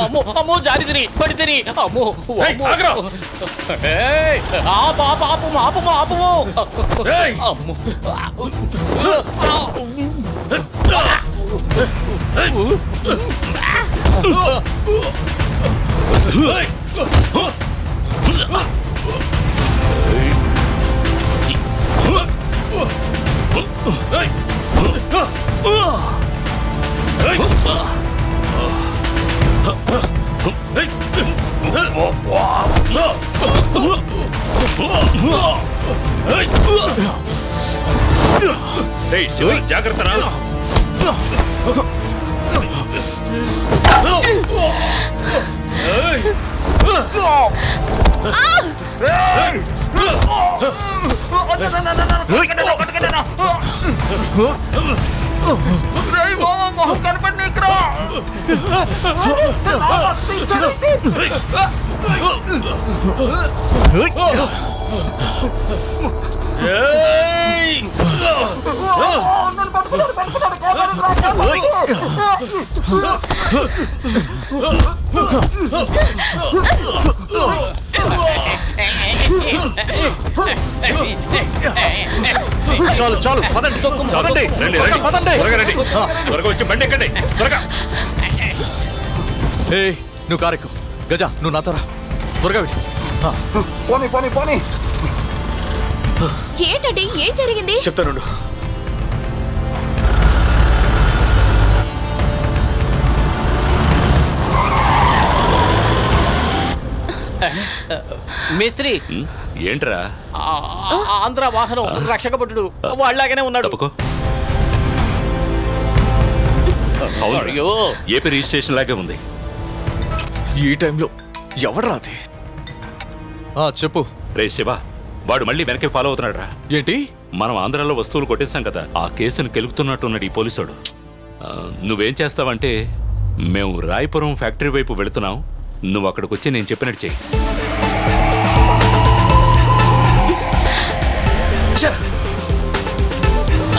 అమ్మో అమ్మో జారిదిరి పడితిరి. అమ్మో ఆపు ఆపు ఆపు. అమ్మో శివ జాగ్రత్త రా. చాలు చాలు పదండి పదండి పదండి త్వరగా వచ్చి బండి ఎక్కండి త్వరగా. నువ్వు కారెక్కు. గజ నువ్వు నాతో రా. త్వరగా పోనీ పోనీ పోనీ. ఏంటండి ఏం జరిగింది? చెప్తాను. మేస్త్రి ఏంట్రా? ఆంధ్ర వాహనం రక్షక భటుడు వాళ్ళలాగానే ఉన్నాడు. అయ్యో ఏపీ రిజిస్ట్రేషన్ లాగే ఉంది. ఈ టైంలో ఎవడ్రా అది? చెప్పు. రే శివ, వాడు మళ్ళీ వెనక్కి ఫాలో అవుతున్నాడు రా. ఏంటి? మనం ఆంధ్రాలో వస్తువులు కొట్టేస్తాం కదా, ఆ కేసును కెలుకుతున్నట్టున్నాడు ఈ పోలీసుడు. నువ్వేం చేస్తావంటే, మేము రాయపురం ఫ్యాక్టరీ వైపు వెళుతున్నాం, నువ్వు అక్కడికి వచ్చి నేను చెప్పినట్టు చెయ్యి.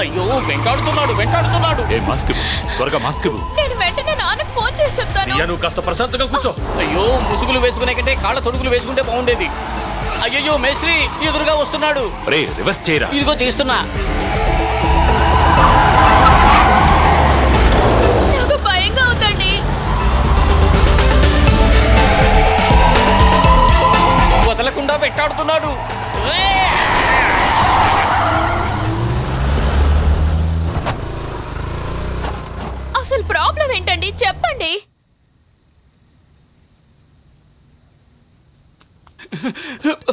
అయ్యో వెంటాడుతున్నాడు వెంటాడుతున్నాడు. ఏ మాస్క్ త్వరగా మాస్క్. నేను వెంటనే నాన్నకు ఫోన్ చేసి చెప్తాను. నువ్వు కాస్త ప్రశాంతంగా కూర్చో. అయ్యో ముసుగులు వేసుకునే కంటే కాళ్ళ తొడుగులు వేసుకుంటే బాగుండేది. అయ్యో మేస్త్రి ఎదురుగా వస్తున్నాడు. రే రివర్స్ చేయరా. ఇదిగో తీస్తున్నా. నాకు భయంగా ఉందండి. వదలకుండా వెంటాడుతున్నాడు. అసలు ప్రాబ్లం ఏంటండి చెప్పండి.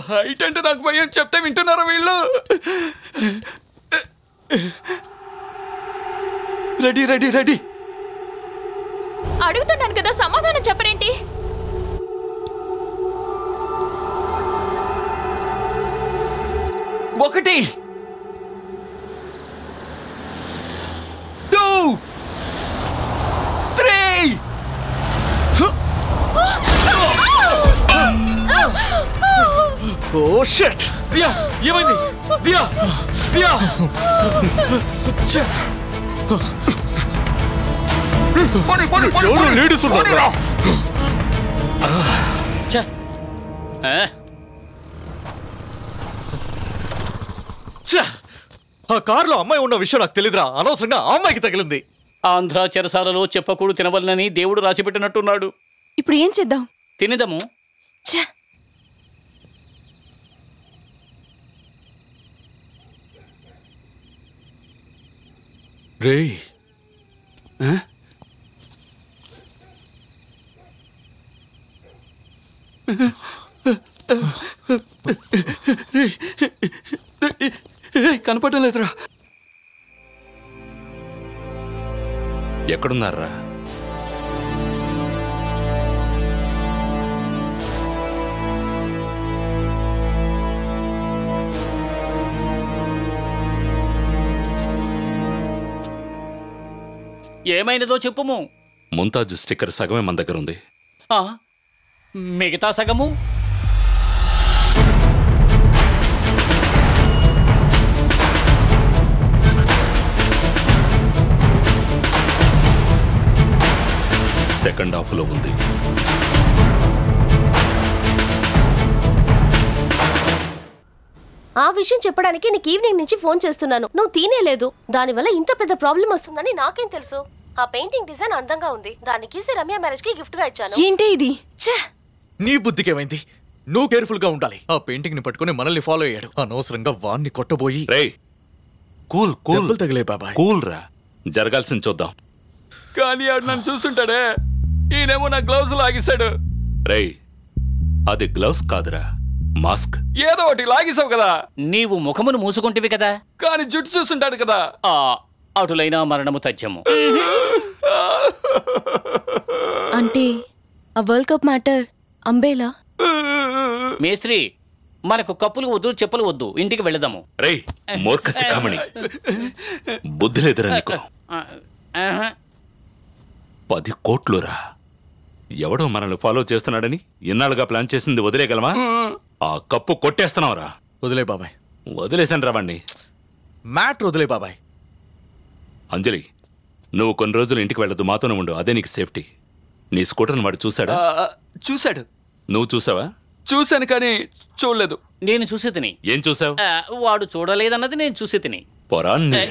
హైట్ అంటే నాకు భయం. చెప్తే వింటున్నారా వీళ్ళు? Ready ready ready. అడుగుతున్నాను కదా సమాధానం చెప్పరేంటి? ఒకటి 2 3 షట్ రియా ఏమైంది రియా రియా ఎవరు లేడీస్ ఉన్నారా? ఆ కారులో అమ్మాయి ఉన్న విషయం నాకు తెలియదురా. అనవసరంగా ఆ అమ్మాయికి తగిలింది. ఆంధ్ర చెరసాలలో చెప్పకూడు తినవలనని దేవుడు రాసిపెట్టినట్టున్నాడు. ఇప్పుడు ఏం చేద్దాం? తినేదము. రే కనపడడం లేదురా. ఎక్కడున్నారా? ఏమైనదో చెప్పుము. ముంతాజ్ స్టిక్కర్ సగమే మన దగ్గర ఉంది. మిగతా సగము సెకండ్ హాఫ్ లో ఉంది. ఆ విషయం చెప్పడానికి నీకు ఈవినింగ్ నుంచి ఫోన్ చేస్తున్నాను. నువ్వు తీనేలేదు. దానివల్ల ఇంత పెద్ద ప్రాబ్లం వస్తుందని నాకేం తెలుసు. ఆ పెయింటింగ్ డిజైన్ అందంగా ఉంది. దాన్ని గీసి రమ్య మ్యారేజ్ కి గిఫ్ట్ గా ఇచ్చాను. ఏంటి ఇది? నీ బుద్ధికేమైంది? నువ్వు కేర్ఫుల్ గా ఉండాలి. ఆ పెయింటింగ్ ని పట్టుకుని మనల్ని ఫాలో అయ్యాడు. అనవసరంగా వాణ్ణి కొట్టబోయి. కూల్ కూల్ తగిలే బాబాయ్. కూల్ రా, జరగాల్సింది చూద్దాం. కానీ ఆడు నన్ను చూస్తుంటాడే. ఈయనేమో నా గ్లౌజ్ లాగిస్తాడు. రేయ్, అది గ్లౌస్ కాదురా, మాస్క్. ఏదో ఒకటి లాగేసావు కదా. నీవు ముఖమును మూసుకుంటివి కదా. కానీ జుట్టు చూస్తుంటాడు కదా. అటులైన మరణము తథ్యము. అంటే ఆ వరల్డ్ కప్ మ్యాటర్ అంబేలా? మేస్త్రి, మనకు కప్పులు వద్దు, చెప్పులు వద్దు, ఇంటికి వెళదాము. రేయ్ మూర్ఖ శిఖామణి, బుద్ధి లేదురా నీకు. 10 కోట్లురా. ఎవడో మనల్ని ఫాలో చేస్తున్నాడని ఇన్నాళ్ళుగా ప్లాన్ చేసింది వదిలేయగలమా? ఆ కప్పు కొట్టేస్తున్నావురా. వదిలే బాబాయ్. వదిలేసాను రావండి. మ్యాటర్ వదిలే బాబాయ్. అంజలి, నువ్వు కొన్ని రోజులు ఇంటికి వెళ్ళదు, మాతోనే ఉండు. అదే నీకు సేఫ్టీ. నీ స్కూటర్ని వాడు చూశాడా? చూశాడు. నువ్వు చూసావా? చూశాను కానీ చూడలేదు. నేను చూసి తిని. ఏం చూసావు? వాడు చూడలేదన్నది నేను చూసి తిని. పొరాన్ని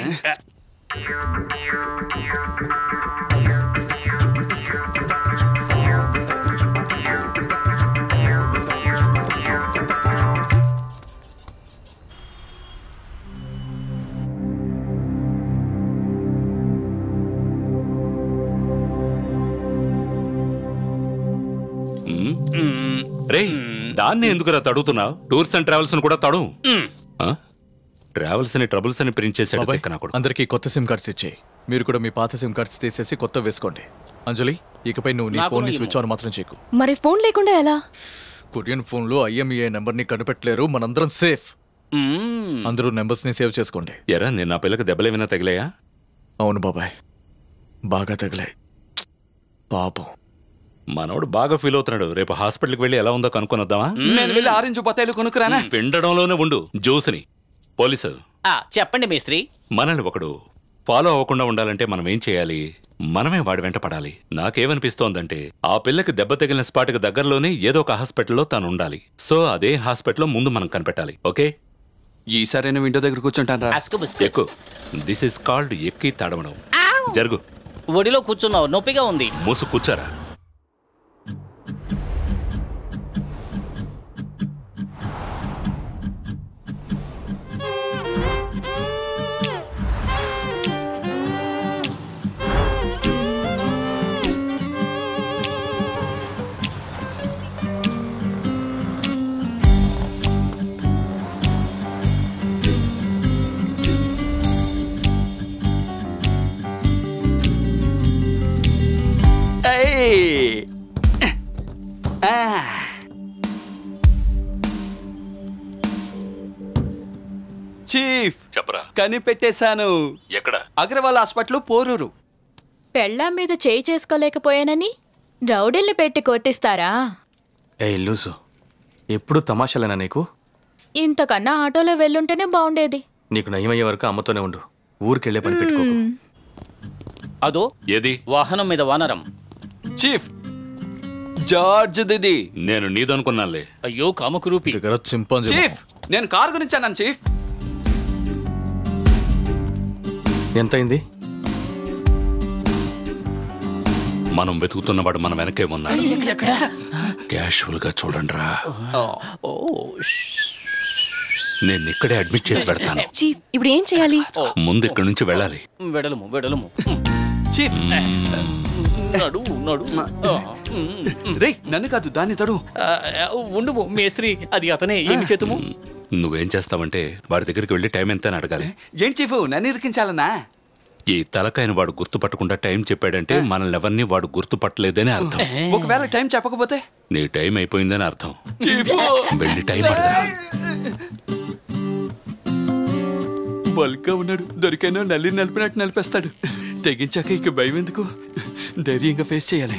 రే, దాన్ని ఎందుకురా తడుగుతున్నావు? టూర్స్ అండ్ ట్రావెల్స్ కూడా తడువు. ట్రావెల్స్ అని ట్రబుల్స్ అని ప్రింట్ చేశాడు. అందరికీ కొత్త సిమ్ కార్డ్స్ ఇచ్చేయి. మీరు కూడా మీ పాత సిమ్ కార్డ్స్ తీసేసి కొత్త వేసుకోండి. అంజలి, ఇకపై నువ్వు నీ ఫోన్ ని స్విచ్ ఆన్ మాత్రం చేయకు. మరి ఫోన్ లేకుండా ఎలా? కొరియన్ ఫోన్ లో IMEI నెంబర్ ని కనిపెట్టలేరు. మనందరం సేఫ్. అందరూ నెంబర్స్ ని సేవ్ చేసుకోండి. ఎరా, నేను నా పిల్లకి దెబ్బలేమైనా తగిలాయా? అవును బాబాయ్, బాగా తగిలాయి. పాపం. మనోడు బాగా ఫీల్ అవుతున్నాడు. రేపు హాస్పిటల్కి వెళ్ళి ఎలా ఉందో కనుక్కొనొద్దామా? నేను వెళ్ళి ఆరెంజ్ బత్తాయిలు కొనుక్కురానా? పిండడంలోనే ఉండు జ్యూస్ని. పోలీసు చెప్పండి మేస్త్రి. మనల్ని ఒకడు ఫాలో అవ్వకుండా ఉండాలంటే మనం ఏం చేయాలి? మనమే వాడి వెంట పడాలి. నాకేమనిపిస్తోందంటే ఆ పిల్లకి దెబ్బ తగిలిన స్పాట్కి దగ్గరలోనే ఏదో ఒక హాస్పిటల్లో తను ఉండాలి. సో అదే హాస్పిటల్లో ముందు మనం కనిపెట్టాలి. ఓకే, ఈసారి విండో దగ్గర కూర్చుంటాను. ఎక్కు. దిస్ ఇస్ కాల్డ్ ఎక్కి తడవడం. జరుగు. ఒడిలో కూర్చున్నావు, నొప్పిగా ఉంది. మూసు కూర్చారా. చీఫ్, చెప్పరా. కనిపెట్టేశాను. ఎక్కడ? అగ్రవాల్ హాస్పిటల్, పోరూరు. పెళ్ళాం మీద చేయి చేసుకోలేకపోయానని రౌడీల్ని పెట్టి కొట్టిస్తారా? ఏ లూసు, ఎప్పుడు తమాషాలేనా నీకు? ఇంతకన్నా ఆటోలో వెళ్ళుంటేనే బాగుండేది. నీకు నయమయ్యే వరకు అమ్మతోనే ఉండు. ఊరికెళ్ళే పని పెట్టుకోకు. అదో ఏది వాహనం మీద వానరం. Chief George దిది. నేను నీదనుకున్నానులే. అయ్యో కామకురూపి. చీఫ్ నేను కార్ గురించి అన్నాను చీఫ్. ఎంతైంది? మనం వెతుకుతున్నవాడు మన వెనకే ఉన్నాడు. క్యాషువల్ గా చూడండి రా. నేను ఇక్కడే అడ్మిట్ చేసి పెడతాను. చీఫ్ ఇప్పుడు ఏం చేయాలి? ముందు ఇక్కడి నుంచి వెళ్ళాలి. వెడలము చీఫ్ నడు రే నన్ను కాదు దాన్ని తడు. ఉండు మేస్త్రి, అది అతనే. ఏమి చేతుము? నువ్వేం చేస్తావంటే వాడి దగ్గరికి వెళ్ళి టైం ఎంత అని అడగాలి. ఏంటి చీఫ్ నన్ను ఇరికించాలన్నా? ఈ తలకాయని వాడు గుర్తుపట్టకుండా టైం చెప్పాడంటే మనల్ని ఎవరిని వాడు గుర్తుపట్టలేదని అర్థం. ఒకవేళ టైం చెప్పకపోతే? నీ టైం అయిపోయిందని అర్థం. వెళ్ళి టైం అడగరా. బల్గా ఉన్నాడు, దొరికైనా నల్లి నలిపినట్టు నలిపేస్తాడు. తెగించాక ఇక భయం ఎందుకు, ధైర్యంగా ఫేస్ చేయాలి.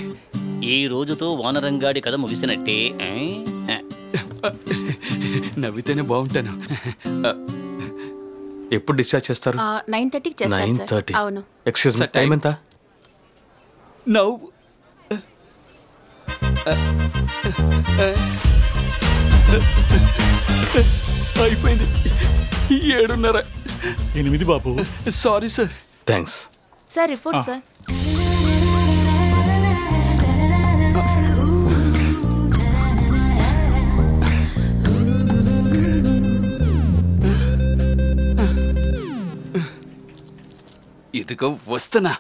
ఈ రోజుతో వానరంగాడి కథ ముగిసినట్టే. నవ్వితేనే బాగుంటాను. ఎప్పుడు డిశ్చార్జ్ చేస్తారు? 9:30కి చేస్తారు సార్. 9:30. అవును. ఎక్స్క్యూజ్ మీ, టైం ఎంత? నవ్వు అయిపోయింది. 7:30. 8 బాబు. Sorry sir. Thanks sir. Report sir. ఇదిగో వస్తున్నా.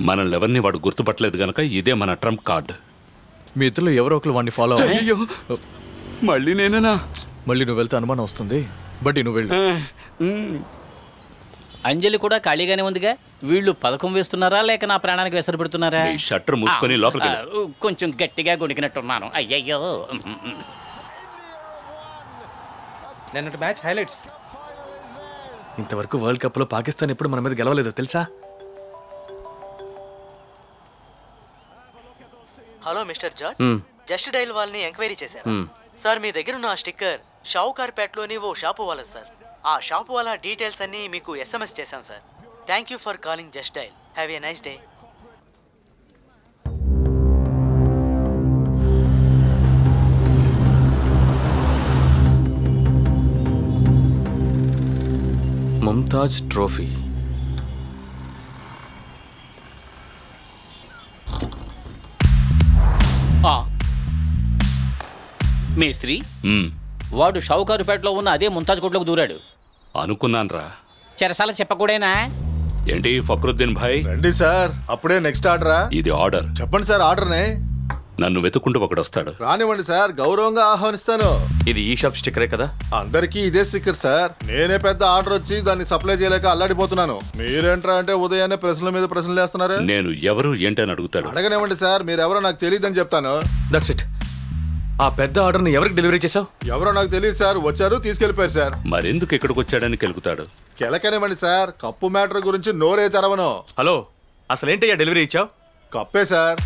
మనల్ని ఎవరిని వాడు గుర్తుపట్టలేదు గనక ఇదే మన ట్రంప్ కార్డ్. మీ ఇద్దరు ఎవరో ఒకరు వాడిని ఫాలో అయ్యో మళ్ళీ నేనేనా? మళ్ళీ నువ్వు వెళ్తే అనుమానం వస్తుంది. బట్ నువ్వు వెళ్ళు. అంజలి కూడా ఖాళీగానే ఉందిగా. వీళ్ళు పథకం వేస్తున్నారా లేక నా ప్రాణానికి వెసరు పెడుతున్నారా? షట్టర్ మూసుకొని లోపలికి. కొంచెం గట్టిగా గొడికినట్టున్నాను. అయ్యయ్యో. నిన్నటి మ్యాచ్ హైలైట్స్. ఇంతవరకు వరల్డ్ కప్ లో పాకిస్తాన్ ఎప్పుడు మన మీద గెలవలేదు తెలుసా? Hello mister George, just dial వాళ్ళని ఎంక్వైరీ చేశారు సార్. మీ దగ్గర ఉన్న ఆ స్టిక్కర్ షావుకార్పేటలోని ఓ షాపు వాళ్ళ సార్. ఆ షాపు వాళ్ళ డీటెయిల్స్ అన్ని మీకు SMS చేశాం sir. Thank you for calling just dial. Have a nice day. Mumtaz trophy. మేస్త్రి, వాడు షావుకారుపేటలో ఉన్న అదే ముంతాజ్ కోట్లోకి దూరాడు అనుకున్నాన్రా. చెరసాల చెప్పకూడేనా? ఏంటి ఫక్రుద్దీన్ భాయ్? రండి సార్, అప్పుడే నెక్స్ట్ ఆర్డరా? ఇది ఆర్డర్. చెప్పండి సార్ ఆర్డర్నే. నన్ను వెతుక్కుంటూ ఒకడు వస్తాడు. రానివ్వండి సార్, గౌరవంగా ఆహ్వానిస్తాను. ఇది ఈ షాప్ స్టిక్కరే కదా? అందరికీ ఇదే స్టిక్కర్ సార్. నేనే పెద్ద ఆర్డర్ వచ్చి దాన్ని సప్లై చేయలేక అల్లాడిపోతున్నాను. మీరేంట్రా అంటే ఉదయాన్నే ప్రశ్నల మీద ప్రశ్నలు వేస్తున్నారు. నేను ఎవరు ఏంటని అడుగుతాడు. అడగనివ్వండి సార్, మీరెవరో నాకు తెలియదని చెప్తాను. That's it. ఆ పెద్ద ఆర్డర్ని ఎవరికి డెలివరీ చేసావు? ఎవరో నాకు తెలియదు సార్, వచ్చారు తీసుకెళ్లిపోయారు సార్. మరెందుకు ఇక్కడికి వచ్చాడని కెలుకుతాడు. కెలకనివ్వండి సార్, కప్పు మ్యాటర్ గురించి నోరే తెరవను. హలో, అసలేంటయ్యా డెలివరీ ఇచ్చావు? కప్పే సార్.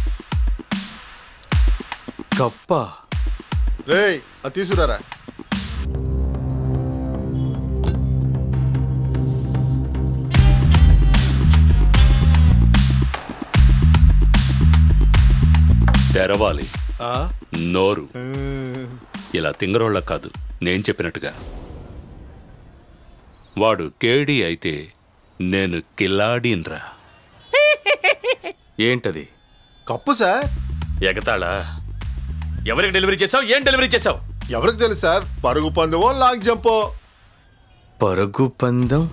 కప్పా? రేయ్ అది తీసుకురారా. తెరవాలి నోరు. ఇలా తింగరోళ్ళ కాదు, నేను చెప్పినట్టుగా. వాడు కేడీ అయితే నేను కిలాడీన్రా. ఏంటది? Cup sir. ఎగతాళా? ఎవరికి డెలివరీ చేసావు? ఏం డెలివరీ చేసావు? ఎవరికి తెలుసు సార్, పరుగు పందెమో లాంగ్ జంపో. పరుగు పందెం?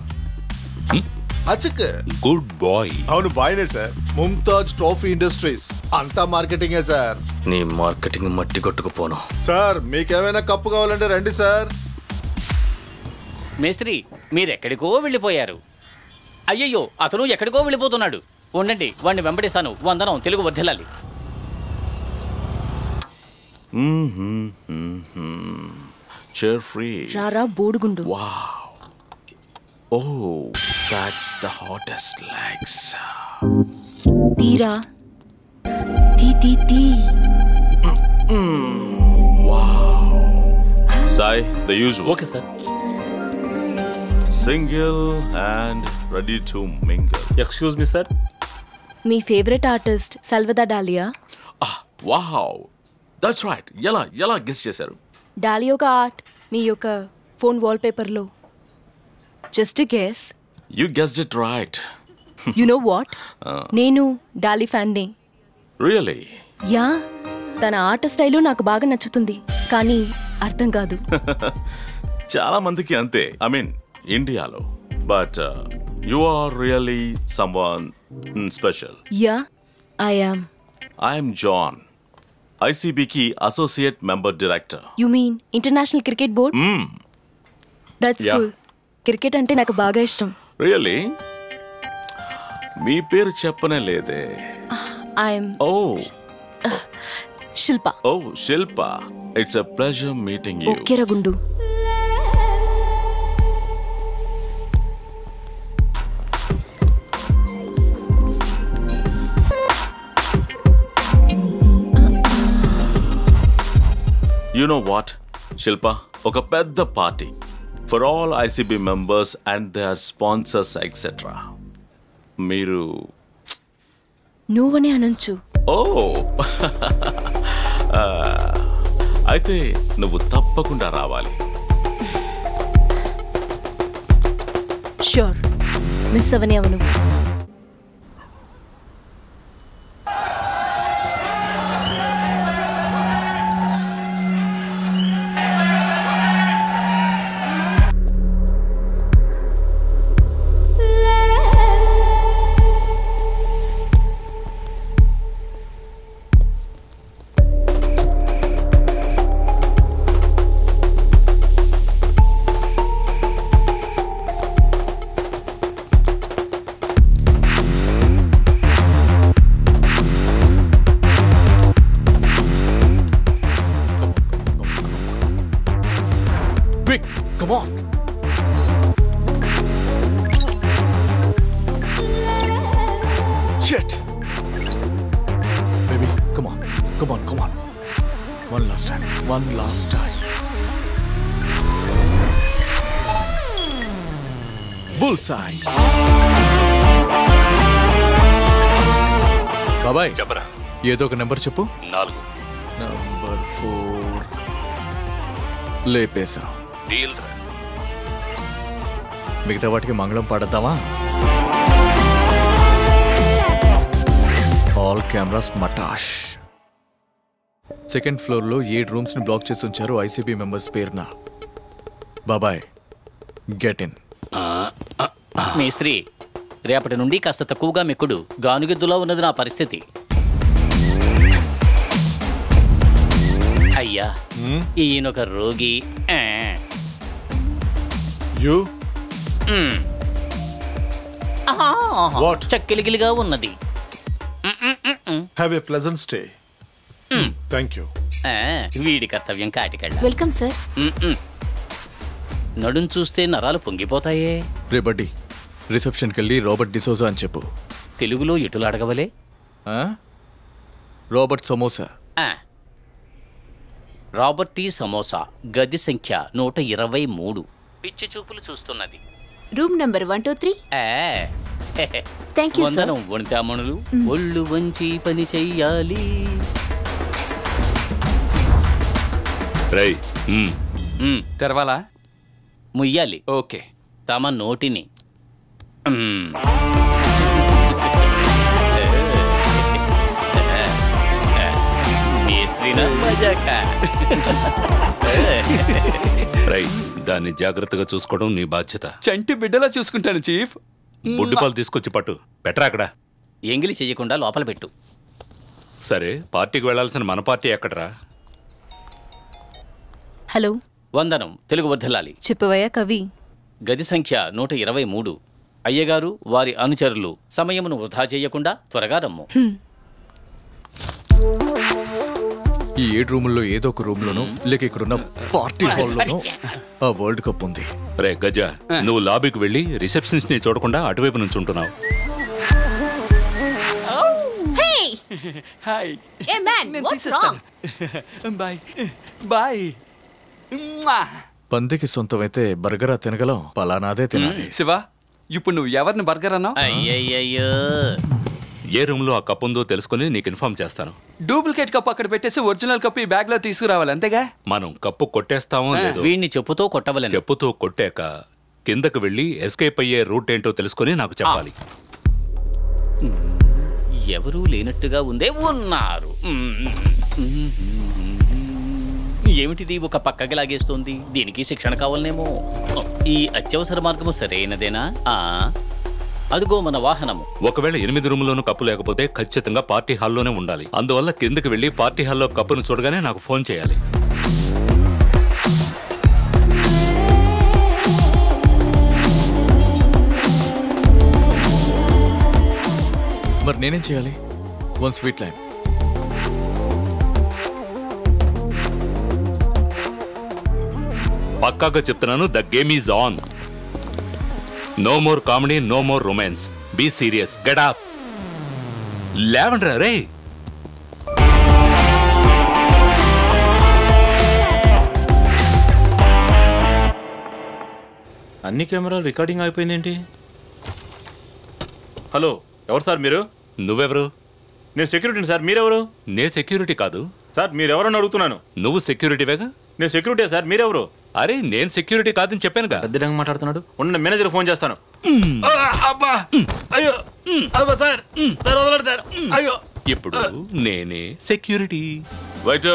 అచ్చక్. Good boy. అవును బాయ్నే సార్. ముంతాజ్ ట్రోఫీ ఇండస్ట్రీస్ అంతా మార్కెటింగే సార్. నీ మార్కెటింగ్ మట్టి కొట్టుకుపోను సార్. మీకేమైనా కప్పు కావాలంటే రండి సార్. మేస్త్రి, మీరెక్కడికో వెళ్ళిపోయారు. అయ్యయ్యో, అతను ఎక్కడికో వెళ్ళిపోతున్నాడు. ఉండండి, వాడిని వెంబడిస్తాను. వందనం, తెలుగు వర్ధిల్లాలి. రారా బోడుగుండు. Oh, that's the hottest legs. తీరా తీ తీ తీ. Wow. Sai, the usual. Okay, sir. Single and ready to mingle. Excuse me, sir. మీ ఫేవరెట్ ఆర్టిస్ట్ సల్వదా డాలియా? Wow. That's right. ఎలా గెస్ చేశారు? డాలి యొక్క ఆర్ట్ మీ యొక్క ఫోన్ వాల్పేపర్లో. Just guess. You guessed it right. You know what, నేను డాలి ఫ్యాన్నే. Really? యా, తన ఆర్ట్ స్టైలు నాకు బాగా నచ్చుతుంది, కానీ అర్థం కాదు. చాలా మందికి అంతే, ఐ మీన్ ఇండియాలో. But you are really someone special. Yeah, I am John, ఐసీబీకి associate member director. You mean international cricket board? That's cool. Cricket అంటే నాకు బాగా ఇష్టం. రియల్లీ? మీ పేరు చెప్పనే లేదే. I'm Shilpa. Shilpa. It's a pleasure meeting you. Okay రగుండు. You know what, Shilpa? ఒక పెద్ద party for all ICB members and their sponsors etc. మీరు నువ్వనే అనొచ్చు. అయితే నువ్వు తప్పకుండా రావాలి. ష్యూర్, మిస్ అవని అవను. Come on. Shit. Baby, come on. One last time. Bullseye. బాబాయ్ చెప్పరా. ఏదో ఒక నెంబర్ చెప్పు. 4. నంబర్ 4 లేపేసా. డీల్. మిగతా వాటికి మంగళం పాడద్దామా? ఆల్ కెమెరాస్ మటాష్. సెకండ్ ఫ్లోర్లో 7 రూమ్స్ని బ్లాక్ చేసి ఉంచారు ఐసీబీ మెంబర్స్ పేరున. బాబాయ్ గెట్ ఇన్. మేస్త్రి, రేపటి నుండి కాస్త తక్కువగా మెక్కుడు. గానుగెద్దులో ఉన్నది నా పరిస్థితి. అయ్యా, ఈయనొక రోగి. You? What? చక్కిలిగిలిగా ఉన్నది. Have a pleasant stay. Thank you. వీడి కర్తవ్యం కాటికెళ్ళ. Welcome sir. నడుం చూస్తే నరాలు పొంగిపోతాయే. రేబడ్డి రిసెప్షన్కి వెళ్ళి రాబర్ట్ డిసోజా అని చెప్పు. తెలుగులో ఎటులు అడగవలే? Robert samosa. Robert tea samosa. గది సంఖ్య 123. పిచ్చి చూపులు చూస్తున్నది. Room number 123. Thank you sir. వందనం వంటామణులు. ఒళ్ళు వంచి పని చెయ్యాలి. తెరవాలా? ముయ్యాలి. ఓకే. తమ నోటిని. దాన్ని జాగ్రత్తగా చూసుకోవడం నీ బాధ్యత. చంటి బిడ్డలా చూసుకుంటాను చీఫ్. బుడ్డుపాలు తీసుకొచ్చి పట్టు. పెట్టరా అక్కడ. ఎంగిలి చెయ్యకుండా లోపల పెట్టు. సరే, పార్టీకి వెళ్లాల్సిన మన పార్టీ ఎక్కడరా? హలో. వందనం. తెలుగు వర్ధిల్లాలి. చెప్పవయ్యా కవి. గది సంఖ్య 123. అయ్యగారు, వారి అనుచరులు సమయమును వృధా చేయకుండా త్వరగా రమ్ము. ఈ 7 రూముల్లో ఏదో ఒక రూమ్లోనూ లేక ఇక్కడున్న పార్టీ హాల్లోనూ ఆ వరల్డ్ కప్ ఉంది. రే గజ, నువ్వు లాబీకి వెళ్ళి రిసెప్షనిస్ట్ ని చూడకుండా అటువైపు నుంచి ఉంటున్నావు. Hey man, what's wrong? Bye. పందికి సొంతమైతే బర్గరా తినగలం, పలానాదే తినాలి. శివ, ఇప్పుడు నువ్వు ఎవరిని బర్గర్ అన్నావు? అయ్యయ్యో, ఏ రూమ్ లో ఆ కప్ ఉందో తెలుసుకుని నీకు ఇన్ఫార్మ్ చేస్తాను. డూప్లికేట్ కప్ అక్కడ పెట్టేసి ఒరిజినల్ కప్ ఈ బ్యాగ్ లో తీసుకురావాలి, అంతేగా? మనం కప్పు కొట్టేస్తామో లేదో. వీడిని చెప్పుతో కొట్టవలని. చెప్పుతో కొట్టాక కిందకు వెళ్ళి ఎస్కేప్ అయ్యే రూట్ ఏంటో తెలుసుకుని నాకు చెప్పాలి. ఎవరూ లేనట్టుగా ఉందే, ఉన్నారు. ఏమిటిది ఒక పక్కకి లాగేస్తోంది? దీనికి శిక్షణ కావాలనేమో. ఈ అత్యవసర మార్గము సరైనదేనా? అదిగో మన వాహనము. ఒకవేళ 8 రూముల్లోనూ కప్పు లేకపోతే ఖచ్చితంగా పార్టీ హాల్లోనే ఉండాలి. అందువల్ల కిందకి వెళ్ళి పార్టీ హాల్లో కప్పును చూడగానే నాకు ఫోన్ చేయాలి. మరి నేనేం చేయాలి? 1 స్వీట్ లైన్. పక్కాగా చెప్తున్నాను, the game is on. No more comedy, no more romance. Be serious. Get up. లేవండ్రా రే. అన్ని కెమెరాలు రికార్డింగ్ అయిపోయిందేంటి? హలో, ఎవరు సార్ మీరు? నువ్వెవరు? నేను సెక్యూరిటీని సార్. మీరెవరు? నే సెక్యూరిటీ కాదు సార్. మీరెవరని అడుగుతున్నాను. నువ్వు సెక్యూరిటీవేగా? నేను సెక్యూరిటీ సార్. మీరెవరు? అరే నేను సెక్యూరిటీ కాదని చెప్పానుగా. పెద్దగా మాట్లాడుతున్నాడు. ఉన్న మేనేజర్ ఫోన్ చేస్తాను. అయ్యో సార్, సార్ వదలండి సార్. అయ్యో. ఇప్పుడు నేనే security. Wait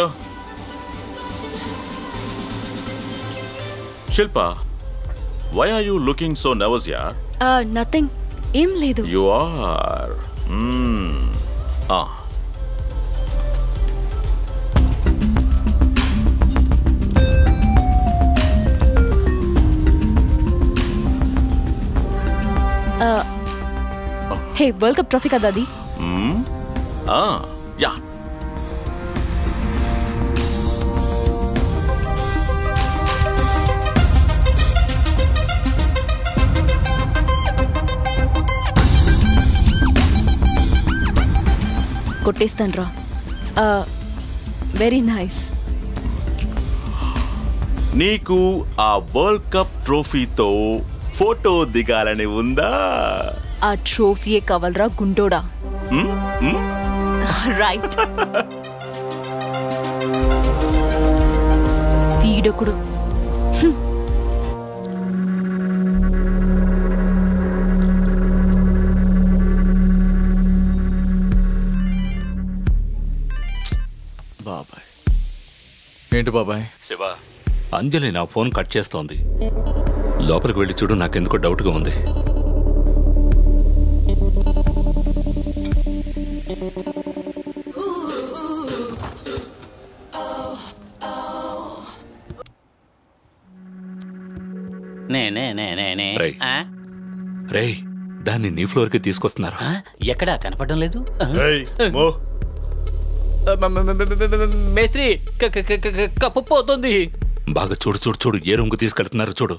Shilpa, why are you looking so nervous యార్? నథింగ్, ఏం లేదు. You are. Hey, world cup trophy కదా అది? యా. కొట్టేస్తాను రా. Very nice. నీకు ఆ వరల్డ్ కప్ ట్రోఫీతో ఫోటో దిగాలని ఉందా? ఆ ట్రోఫీయే కావాలరా గుండోడా. రైట్. వీడొకడు. బాబాయ్. ఏంటి బాబాయ్? శివ, అంజలి నా ఫోన్ కట్ చేస్తోంది. లోపలికి వెళ్ళి చూడు, నాకెందుకో డౌట్గా ఉంది. రేయ్, దాన్ని నీ ఫ్లోర్ కి తీసుకొస్తున్నారు. ఎక్కడా కనపడడం లేదు. మేస్త్రి, కప్పు పోతుంది. బాగా చూడు చూడు చూడు, ఏ రూమ్ కు తీసుకెళ్తున్నారు చూడు.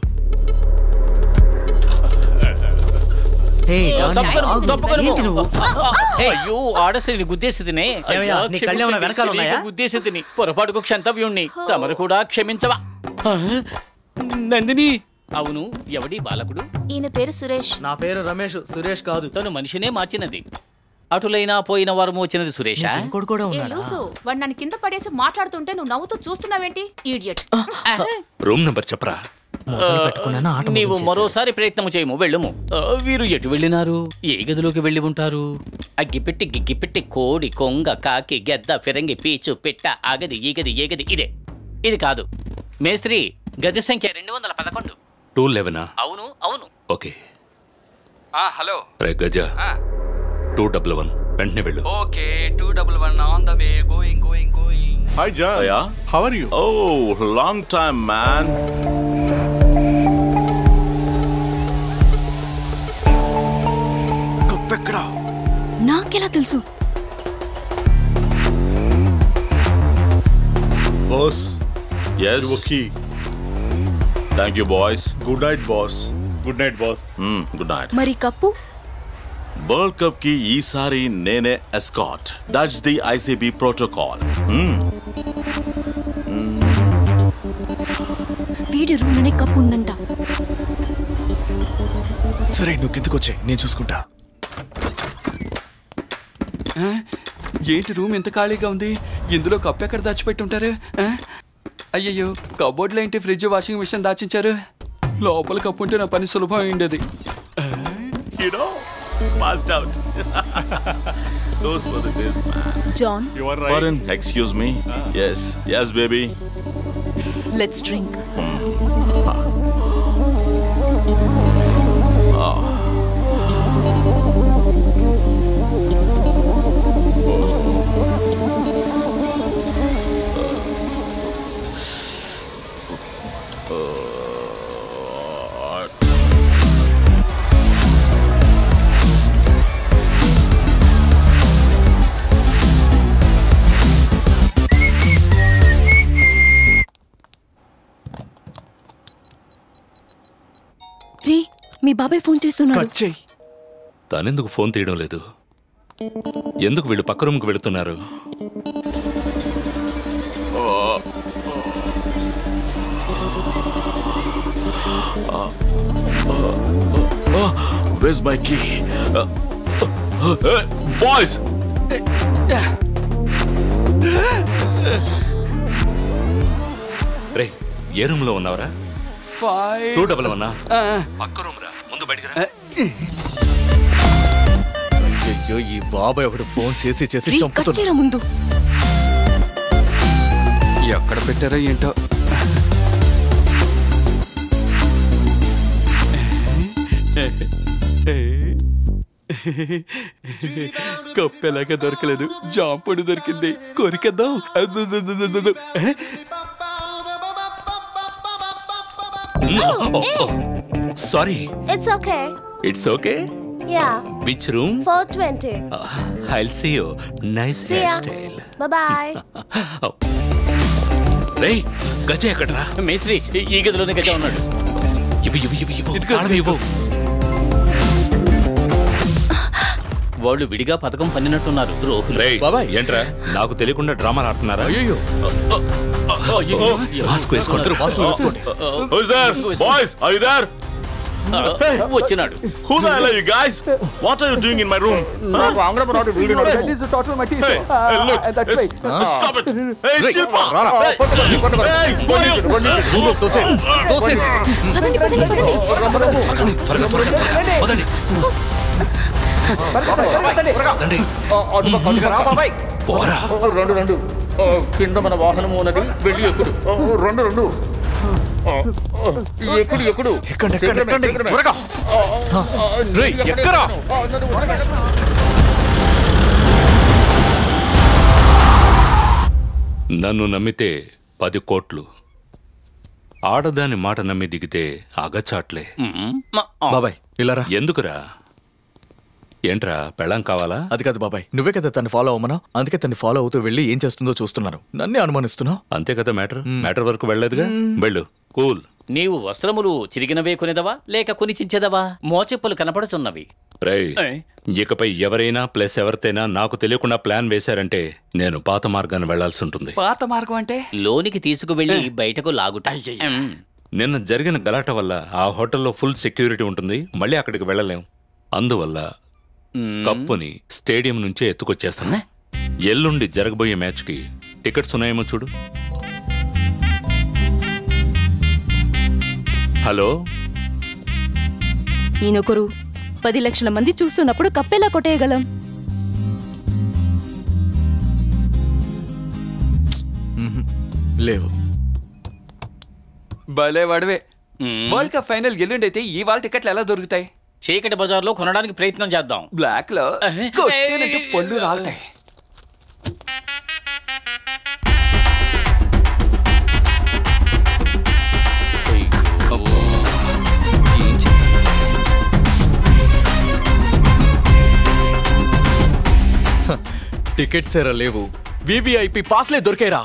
అయ్యో, ఆడస్త్రీని గుద్దేసిదినే. గుద్దేసిదిని, పొరపాటుకు క్షంతవ్యుణ్ణి. తమరు కూడా క్షమించవా? నందిని. అవును, ఎవడి బాలకుడు? ఈయన పేరు సురేష్. నా పేరు రమేష్. సురేష్ కాదు. తను మనిషినే మార్చినది. అటులైనా పోయిన వారము వచ్చినది సురేష. వాడు నన్ను కింద పడేసి మాట్లాడుతుంటే నువ్వు నవ్వుతూ చూస్తున్నావేంటి? ఈడియట్. రూమ్ నంబర్ చెప్పరా. నీవు మరోసారి ప్రయత్నం చేయము, వెళ్ళము. వీరు ఎటు వెళ్ళినారు? ఏ గదిలోకి వెళ్ళి ఉంటారు? అగ్గిపెట్టి గిగ్గిపెట్టి కోడి కొంగ కాకి గెద్ద ఫిరంగి పీచు పిట్ట ఆ గది ఈ గది ఏ గది ఇదే. ఇది కాదు మేస్త్రి, గది సంఖ్య 211. 211. అవును అవును. ఓకే. హలో రే గజ, 211 వెంటనే వెళ్ళు. Okay, 211 on the way. Going. Hi John. Yeah. How are you? Oh, long time, man. కప్పెక్కడా? నాకెలా తెలుసు? Boss. Yes. Your key. Thank you, boys. Good night, boss. Good night boss. Good night. మరి cup? World cup కి ఈసారి నేనే escort. That's the ICB protocol. Room లోనే cup ఉందంట. సరే నువ్వు కిందకొచ్చే, నేను చూసుకుంటా. ఏంటి రూమ్ ఎంత ఖాళీగా ఉంది? ఇందులో కప్పు ఎక్కడ దాచిపెట్టి ఉంటారు? అయ్యయ్యో, కబోర్డ్లో ఏంటి ఫ్రిడ్జ్ వాషింగ్ మిషన్ దాచించారు? లోపల కప్పు ఉంటే నా పని సులభం అయిండేది. Passed out. Those were the days, man. John, You are right. Pardon, excuse me. Yes, yes, baby. let's drink. రే, మీ బాబాయ్ ఫోన్ చేస్తున్నాడు. తనెందుకు ఫోన్ తీయడం లేదు? ఎందుకు వీళ్ళు పక్క రూమ్కి వెళుతున్నారు? Where's my key? Boys! Ray, A room లో ఉన్నావరా? 211 పక్క రూమ్ రా, ముందు బయటికి రా. అయ్యో, ఈ బాబాయ్ ఒకటి ఫోన్ చేసి చేసి రే, చంపుతున్నా. కచ్చేరా ముందు. ఎక్కడ పెట్టారో ఏంటో. కప్పు ఎలాగా దొరకలేదు, జాంపొడి దొరికింది. కొరికేద్దాం. Sorry. It's okay. It's okay. Yeah. Which room? 420. I'll see you. Nice See ya. hairstyle. Bye-bye. రేయ్, గజ ఎక్కడరా? మేస్త్రి, ఈ గదిలోనే గజ ఉన్నాడు. ఇవ్వు తాళం ఇవ్వు. వాళ్ళు విడిగా పథకం పన్నినట్టున్నారు ద్రోహులు. బాబాయ్ ఏంట్రా, నాకు తెలియకుండా డ్రామాలు ఆడుతున్నారా? అయ్యో, మాస్క్ వేసుకోండి. Who's there? Boys, are you there? వచ్చినాడు. Who the hell are you guys? What are you doing in my room? Hey, look. Stop it. Hey, Shilpa. Hey, boy. పదండి, పదండి, పదండి. రెండు కింద మన వాహనం ఉన్నది. వెళ్ళి ఎక్కుడు. రెండు ఎక్కుడు. నన్ను నమ్మితే 10 కోట్లు, ఆడదాని మాట నమ్మి దిగితే అగచాట్లే. బాబాయ్ ఇలారా. ఎందుకురా? ఏంట్రా, పెళ్ళం కావాలా? అది కాదు బాబాయ్, నువ్వే కదా తను ఫాలో అవ్వమనా, అందుకే తను ఫాలో అవుతూ వెళ్ళి ఏం చేస్తుందో చూస్తున్నాను. నన్నే అనుమానిస్తున్నావు. అంతే కదా మ్యాటర్ వరకు వెళ్ళలేదుగా. వెళ్ళు. కూల్. నీవు వస్త్రములు చిరిగినవే కొనేదవా లేక కొని చించేదవా? మోచెప్పులు కనపడుచున్నవి. రేయ్, ఇకపై ఎవరైనా ప్లస్ ఎవరితైనా నాకు తెలియకుండా ప్లాన్ వేశారంటే నేను పాత మార్గాన్ని వెళ్లాల్సి ఉంటుంది. పాత మార్గం అంటే లోనికి తీసుకువెళ్ళి బయటకు లాగుట. నిన్న జరిగిన గలాట వల్ల ఆ హోటల్లో ఫుల్ సెక్యూరిటీ ఉంటుంది, మళ్ళీ అక్కడికి వెళ్ళలేం. అందువల్ల కప్పుని స్టేడియం నుంచే ఎత్తుకొచ్చేస్తాను. ఎల్లుండి జరగబోయే మ్యాచ్కి టికెట్స్ ఉన్నాయేమో చూడు. హలో, ఈయనొకరు 10 లక్షల మంది చూస్తున్నప్పుడు కప్పెలా కొట్టేయగలం? లేవు. భలే వాడివే. వరల్డ్ కప్ ఫైనల్ ఎల్లుండైతే ఈ వాళ్ళ టికెట్లు ఎలా దొరుకుతాయి? చీకటి బజార్లో కొనడానికి ప్రయత్నం చేద్దాం. బ్లాక్ లో కొట్టేనంటే పళ్ళు రాలుతాయి. టికెట్స్ ఎరా లేవు, వివిఐపి పాస్లే దొరికాయిరా.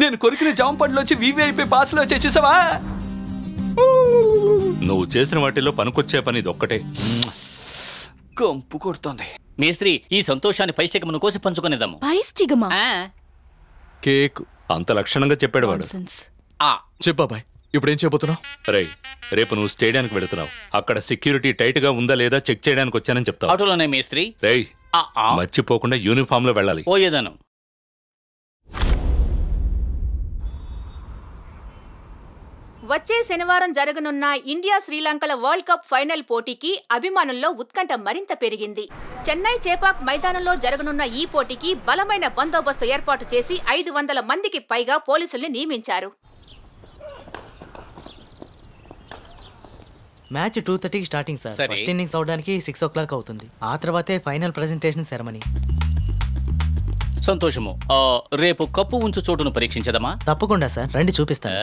నేను కొరికిన జామ పండ్లోంచి వివిఐపి పాస్లో వచ్చే చూసావా? నువ్వు చేసిన వాటిలో పనికొచ్చే పని ఇది ఒక్కటే. కంపు కొడుతోంది. మేస్త్రి, ఈ సంతోషాన్ని పైష్టికమును కోసి పంచుకునేదాము. పైష్టికమా? కేక్. అంత లక్షణంగా చెప్పాడు వాడు. చెప్పాబాయ్ ఇప్పుడేం చేయబోతున్నావు? రేయ్, రేపు నువ్వు స్టేడియానికి వెళుతున్నావు. అక్కడ సెక్యూరిటీ టైట్ గా ఉందా లేదా చెక్ చేయడానికి వచ్చానని చెప్తావు. ఆటోలోనే మేస్త్రి. రేయ్, మర్చిపోకుండా యూనిఫామ్ లో వెళ్ళాలి. పోయేదాను. వచ్చే శనివారం జరగనున్న ఇండియా శ్రీలంకల వరల్డ్ కప్ ఫైనల్ పోటీకి అభిమానుల్లో ఉత్కంఠ మరింత పెరిగింది. చెన్నై చేపాక్ మైదానంలో జరగనున్న ఈ పోటీకి బలమైన బందోబస్తు ఏర్పాటు చేసి 500 మందికి పైగా పోలీసుల్ని నియమించారు. మ్యాచ్ 2:30కి స్టార్టింగ్ సార్. ఫస్ట్ ఇన్నింగ్స్ అవడానికి 6 o'clock అవుతుంది. ఆ తర్వాతే ఫైనల్ ప్రెజెంటేషన్ సెరమనీ. సంతోషము. రేపు కప్పు ఉంచు చోటును పరీక్షించదమా? తప్పకుండా సార్, రండి చూపిస్తాను.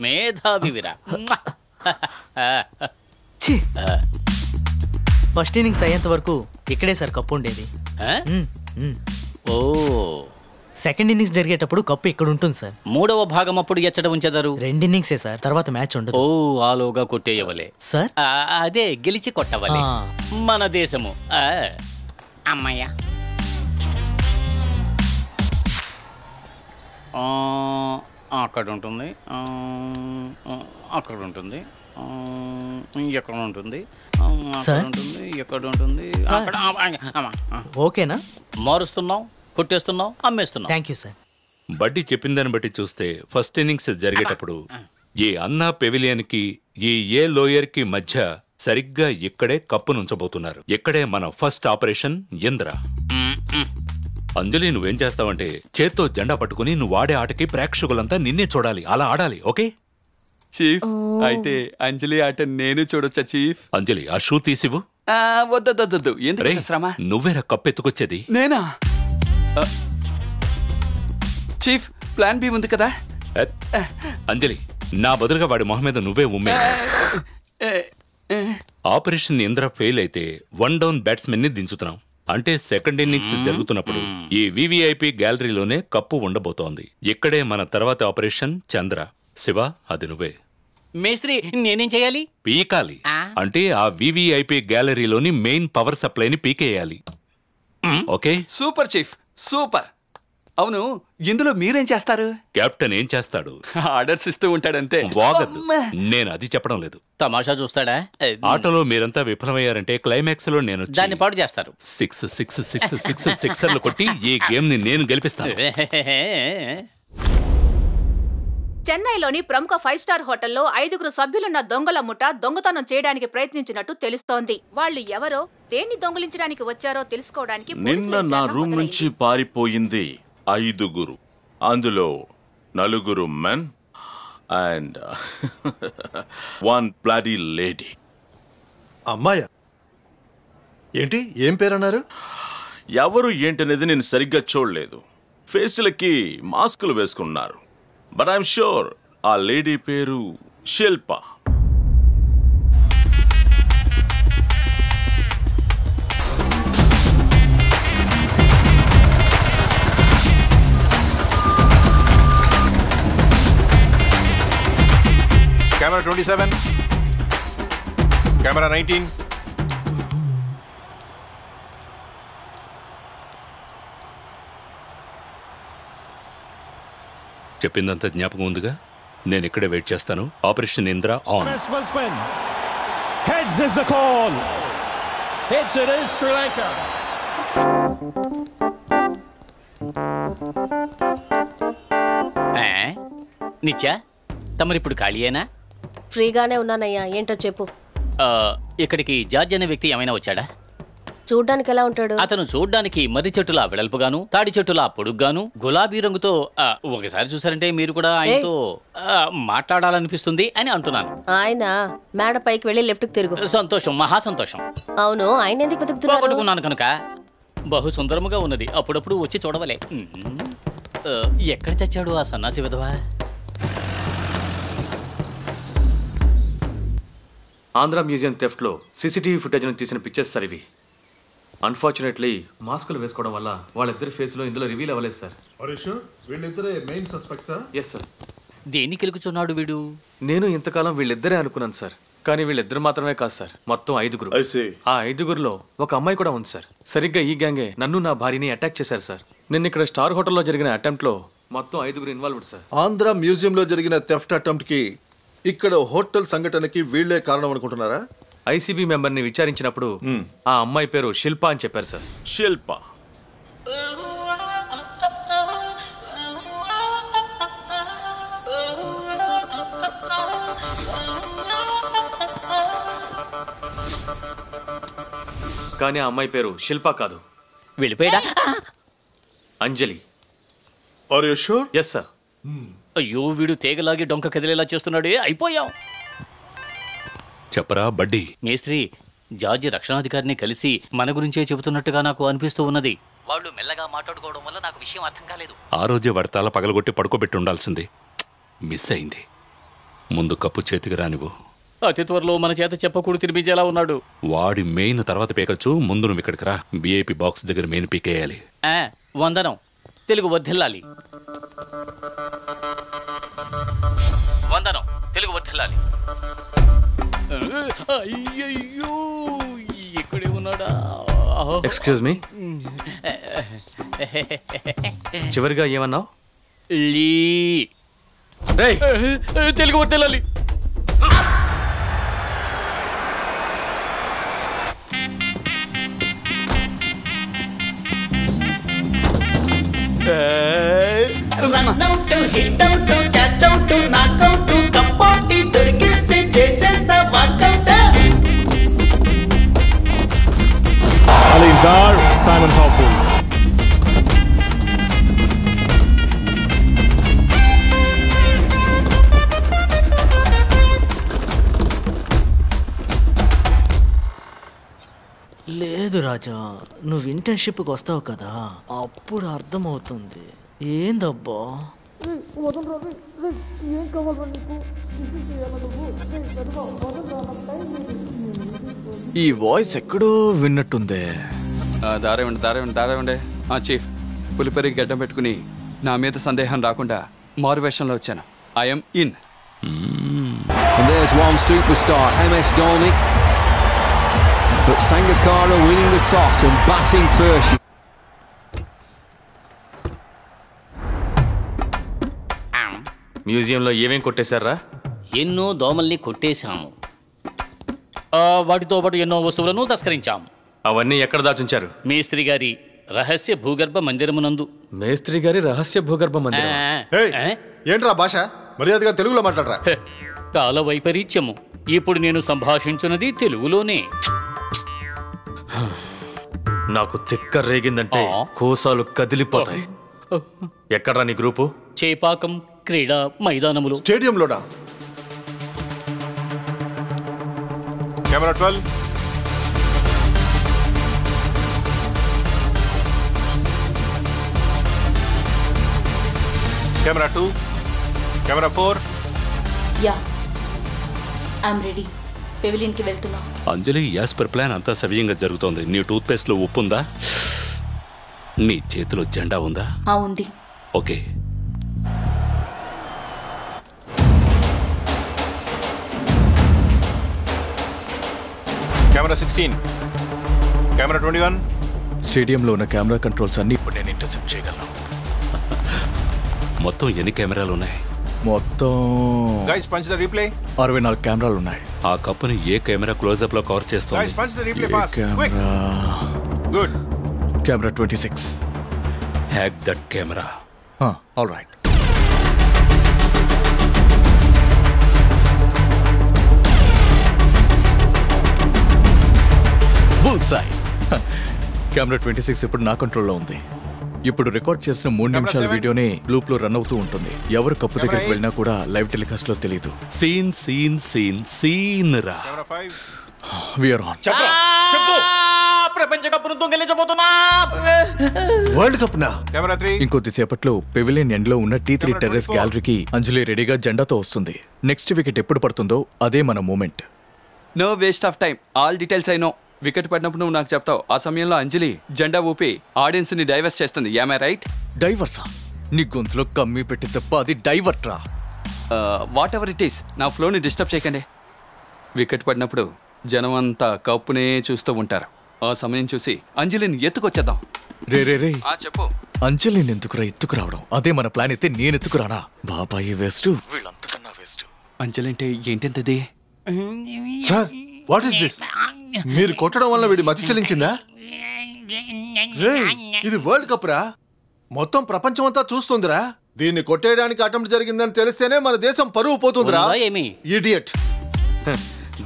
మేధావివిరా. ఫస్ట్ ఇన్నింగ్స్ అయ్యేంత వరకు ఇక్కడే సార్ కప్పు ఉండేది. ఓ, సెకండ్ ఇన్నింగ్స్ జరిగేటప్పుడు కప్పు ఇక్కడ ఉంటుంది సార్. మూడవ భాగం అప్పుడు ఎచ్చట ఉంచెదరు? 2 ఇన్నింగ్సే సార్, తర్వాత మ్యాచ్ ఉండదు. ఓ, ఆలోగా కొట్టేయవలే సార్. అదే గెలిచి కొట్టవలే. మన దేశము. అమ్మయ్య, అక్కడ ఉంటుంది, అక్కడ ఉంటుంది, ఎక్కడ ఉంటుంది, ఎక్కడ ఉంటుంది. ఓకేనా? మారుస్తున్నాం, కొట్టేస్తున్నాం, అమ్మేస్తున్నాం. Thank you sir. బడ్డీ చెప్పిన దాన్ని బట్టి చూస్తే ఫస్ట్ ఇన్నింగ్స్ జరిగేటప్పుడు ఈ అన్నా పెవిలియన్ కి ఈ ఏ లోయర్ కి మధ్య సరిగ్గా ఇక్కడే కప్పు నుంచబోతున్నారు. ఇక్కడే మన ఫస్ట్ ఆపరేషన్ ఇంద్ర. అంజలి, నువ్వేం చేస్తావంటే చేత్తో జెండా పట్టుకుని నువ్వు ఆడే ఆటకి ప్రేక్షకులంతా నిన్నే చూడాలి. అలా ఆడాలి, ఓకే? చీఫ్, అయితే అంజలి ఆట నేను చూడొచ్చా చీఫ్? అంజలి, ఆ షూ తీసివు. వద్దొద్దొద్దు, ఎందుకు శ్రమ? నువ్వేరా కప్పెత్తుకొచ్చేది? నేనా? చీఫ్, ప్లాన్ బి ఉంది కదా. అంజలి, నా బదులుగా వాడి మొహం మీద నువ్వే ఉమ్మే. ఆపరేషన్ ఇంద్ర ఫెయిల్ అయితే 1 డౌన్ బ్యాట్స్మెన్ ని దించుతున్నాం. అంటే సెకండ్ ఇన్నింగ్స్ జరుగుతున్నప్పుడు ఈ వివిఐపి గ్యాలరీలోనే కప్పు ఉండబోతోంది. ఇక్కడే మన తర్వాత ఆపరేషన్ చంద్ర. శివ, అది నువ్వే. మేస్త్రి, నేనేం చేయాలి? పీకాలి. అంటే ఆ వివిఐపి గ్యాలరీలోని మెయిన్ పవర్ సప్లైని పీకేయాలి. ఓకే? Super chief, super. అవును, ఇందులో మీరేం చేస్తారు? కెప్టెన్ ఏం చేస్తాడు? ఆర్డర్స్ ఇస్తూ ఉంటాడంతే. వాగద్దు, నేను అది చెప్పడం లేదు. తమాషా చూస్తాడా? ఆటలో మీరంతా విఫలమయ్యారంటే క్లైమాక్స్ లో నేను దాన్ని పాటు చేస్తారు. 6 సిక్సర్లు కొట్టి ఈ గేమ్ ని నేను గెలిపిస్తాను. చెన్నైలోని ప్రముఖ 5 స్టార్ హోటల్లో 5 సభ్యులున్న దొంగల ముఠ దొంగతనం చేయడానికి ప్రయత్నించినట్టు తెలుస్తోంది. వాళ్ళు ఎవరో, దేన్ని దొంగిలించడానికి వచ్చారో తెలుసుకోవడానికి నిన్న నా రూమ్ నుంచి పారిపోయింది 5. అందులో 4 మెన్ అండ్ 1 బ్లడీ లేడీ. అమ్మాయ ఏంటి, ఏం పేరన్నారు? ఎవరు ఏంటనేది నేను సరిగ్గా చూడలేదు. ఫేసులకి మాస్కులు వేసుకున్నారు. బట్ ఐఎమ్ షూర్ ఆ లేడీ పేరు శిల్ప. Camera 27, camera 19. చెప్పిందంతా జ్ఞాపకం ఉందిగా? నేను ఇక్కడే వెయిట్ చేస్తాను. Operation Indra on. Heads is the call. Heads it is Sri Lanka. నిత్య, తమరిప్పుడు ఖాళీయేనా? ఫ్రీగానే ఉన్నానయ్యా. ఏంటో చెప్పు. ఇక్కడికి జార్జ్ అనే వ్యక్తి ఏమైనా వచ్చాడా? చూడ్డానికి ఎలా ఉంటాడు? అతను చూడ్డానికి మర్రి చెట్టులా వెడల్పుగాను, తాడి చెట్టులా పొడుగ్గాను, గులాబీ రంగుతో ఒకసారి చూసారంటే మీరు కూడా ఆయనతో మాట్లాడాలనిపిస్తుంది అని అంటున్నాను. ఆయన మేడ పైకి వెళ్ళి లెఫ్ట్ కి తిరుగు. సంతోషం, మహా సంతోషం. అవును, ఆయన ఎందుకు వెతుకుతున్నాను కనుక బహు సుందరముగా ఉన్నది. అప్పుడప్పుడు వచ్చి చూడవలే. ఎక్కడ చచ్చాడు ఆ సన్నాసి విధవా? ఆంధ్ర మ్యూజియం థెఫ్ట్లో సీసీటీవీ ఫుటేజ్ను తీసిన పిక్చర్స్ సార్ ఇవి. అన్ఫార్చునేట్లీ మాస్కులు వేసుకోవడం వల్ల వాళ్ళిద్దరి ఫేస్లో ఇందులో రివీల్ అవ్వలేదు సార్. వీళ్ళిద్దరే మెయిన్ సస్పెక్ట్సా? Yes sir. దేన్ని కెలుకుచున్నాడు వీడు? నేను ఇంతకాలం వీళ్ళిద్దరే అనుకున్నాను సార్. కానీ వీళ్ళిద్దరు మాత్రమే కాదు సార్, మొత్తం 5. ఆ 5లో ఒక అమ్మాయి కూడా ఉంది సార్. సరిగ్గా ఈ గ్యాంగే నన్ను నా భార్యని అటాక్ చేశారు సార్. నిన్న ఇక్కడ స్టార్ హోటల్లో జరిగిన అటెంప్ట్లో మొత్తం 5గురు ఇన్వాల్వ్డ్ సార్. ఆంధ్ర మ్యూజియంలో జరిగిన థెఫ్ట్ అటెంప్ట్ కి ఇక్కడ హోటల్ సంఘటనకి వీళ్లే కారణం అనుకుంటున్నారా? ఐసీబీ మెంబర్ని విచారించినప్పుడు ఆ అమ్మాయి పేరు శిల్ప అని చెప్పారు సార్. శిల్ప కానీ ఆ అమ్మాయి పేరు శిల్ప కాదు. వెళ్ళిపోయాడా? Anjali. Are you sure? Yes sir. అయ్యో వీడు తీగలాగి డొంక కదిలేలా చేస్తున్నాడే. అయిపోయాం. చెప్పరా బడ్డీ. మేస్త్రి, జార్జి రక్షణాధికారిని కలిసి మన గురించే చెబుతున్నట్టుగా నాకు అనిపిస్తూ ఉన్నది. వాళ్ళు మెల్లగా మాట్లాడుకోవడం వల్ల నాకు విషయం అర్థం కాలేదు. ఆ రోజే వాడి తల పగలగొట్టి పడుకోబెట్టి ఉండాల్సింది. మిస్ అయింది. ముందు కప్పు చేతికి రానివ్వు. అతి త్వరలో మన చేత చెప్పకూడదు తినిపించేలా ఉన్నాడు. వాడి మెయిన్ తర్వాత పీకచ్చు. ముందు నువ్వు ఇక్కడికి రా. విఐపి బాక్స్ దగ్గర మెయిన్ పీకేయాలి. వందనం. తెలుగు వర్ధిల్లాలి. వందనం. తెలుగు వర్ధిల్లాలి. అయ్యయ్యో ఇక్కడే ఉన్నాడా? ఎక్స్క్యూజ్ మీ, చివరిగా ఏమన్నావు? తెలుగు వర్ధిల్లాలి. Run out, hit out, catch out, knock out, కప్పాటి దొరికిస్తే చేసేస్తా walkout. Alim Dar, Simon Hopeful. లేదు రాజా, నువ్వు ఇంటర్న్షిప్కి వస్తావు కదా, అప్పుడు అర్థమవుతుంది. ఏందబ్బా ఈ వాయిస్ ఎక్కడో విన్నట్టుందే. దారేవండి. చీఫ్, పులిపరికి గడ్డం పెట్టుకుని నా మీద సందేహం రాకుండా మారువేషంలో వచ్చాను. I'm in. And there's one superstar, MS Dhoni. But Sangakkara winning the toss and batting first. మ్యూజియంలో ఏమేం కొట్టేశారా? ఎన్నో దోమల్ని కొట్టేశాము. వాటితో పాటు ఎన్నో వస్తువులను తస్కరించాము. అవన్నీ ఎక్కడ దాచుంచారు? మేస్త్రి గారి రహస్య భూగర్భ మందిరమునందు. మేస్త్రి గారి రహస్య భూగర్భ మందిరం. ఏంట్రా భాష? మర్యాదగా తెలుగులో మాట్లాడరా. కాల వైపరీత్యము. ఇప్పుడు నేను సంభాషించున్నది తెలుగులోనే. నాకు తిక్క రేగిందంటే కోసాలు కదిలిపోతాయి. ఎక్కడ్రా నీ గ్రూపు? చేపాకం క్రీడా మైదానములో. స్టేడియంలోనా? Camera 12. Camera 2. Camera 4. Yeah, I'm ready. పెవిలియన్కి వెళ్తున్నా. అంజలి, యాజ్ పర్ ప్లాన్ అంతా సవ్యంగా జరుగుతోంది. నీ టూత్ పేస్ట్ లో ఉప్పు ఉందా? నీ చేతిలో జెండా ఉందా? ఉంది. ఓకే. కెమెరా 16. కెమెరా 21. స్టేడియంలో ఉన్న కెమెరా కంట్రోల్స్ అన్ని ఇప్పుడు నేను ఇంటర్సెప్ట్ చేయగలను. మొత్తం ఎన్ని కెమెరాలు ఉన్నాయి? మొత్తం గైస్ పంచ్ ద రీప్లే. 64 కెమెరాలు ఉన్నాయి. ఆ కప్పుని ఏ కెమెరా క్లోజప్ లో కవర్ చేస్తుంది? Guys punch the replay fast. Quick. Good. Camera 26. Hack that camera. All right. Bullseye. Camera 26 ఇప్పుడు నా కంట్రోల్లో ఉంది. ఇప్పుడు రికార్డ్ చేసిన 3 నిమిషాల వీడియోనే లూప్ లో రన్ అవుతూ ఉంటుంది. ఎవరు కప్పు దగ్గరికి వెళ్ళినా కూడా లైవ్ టెలికాస్ట్ లో తెలియదు. సీన్ రా. We are on. ప్రపంచ కప్పును దొంగిలించబోతున్నా. వరల్డ్ కప్ నా? కెమెరా 3. ఇంకొద్ది సేపట్లో పెవిలియన్ ఎండ్ లో ఉన్న T3 టెర్రస్ గ్యాలరీకి అంజలి రెడీగా జెండాతో వస్తుంది. నెక్స్ట్ వికెట్ ఎప్పుడు పడుతుందో అదే మన moment. No waste of time. All details I know. Wicket పడినప్పుడు నువ్వు నాకు చెప్తావు. ఆ సమయంలో అంజలి జెండా ఊపి ఆడియన్స్ ని డైవర్స్ చేస్తుంది. Am I right? డైవర్సా? నీ గొంతులో కమ్మి పెట్టి తప్ప అది డైవర్ట్ రా. వాట్ ఎవర్ ఇట్ ఈస్, నా ఫ్లోని డిస్టర్బ్ చేయకండి. వికెట్ పడినప్పుడు జనం అంతా కప్పునే చూస్తూ ఉంటారు. ఆ సమయం చూసి అంజలిని ఎత్తుకొచ్చేద్దాం. రే చెప్పు. అంజలిని ఎందుకురా ఎత్తుకురావడం? అదే మన ప్లాన్ అయితే నేను ఎత్తుకురానా? బాబాయి వేస్ట్, వీళ్ళంతకన్నా వేస్ట్. అంజలి అంటే ఏంటంతది? Sir what is this? మీరు కొట్టడం వల్ల వీడి మతి చెల్లించిందా? ఇది వరల్డ్ కప్ రా, మొత్తం ప్రపంచం అంతా చూస్తుందిరా. దీన్ని కొట్టేయడానికి అటెంప్ట్ జరిగిందని తెలిస్తేనే మన దేశం పరువు పోతుందిరా. ఇడియట్.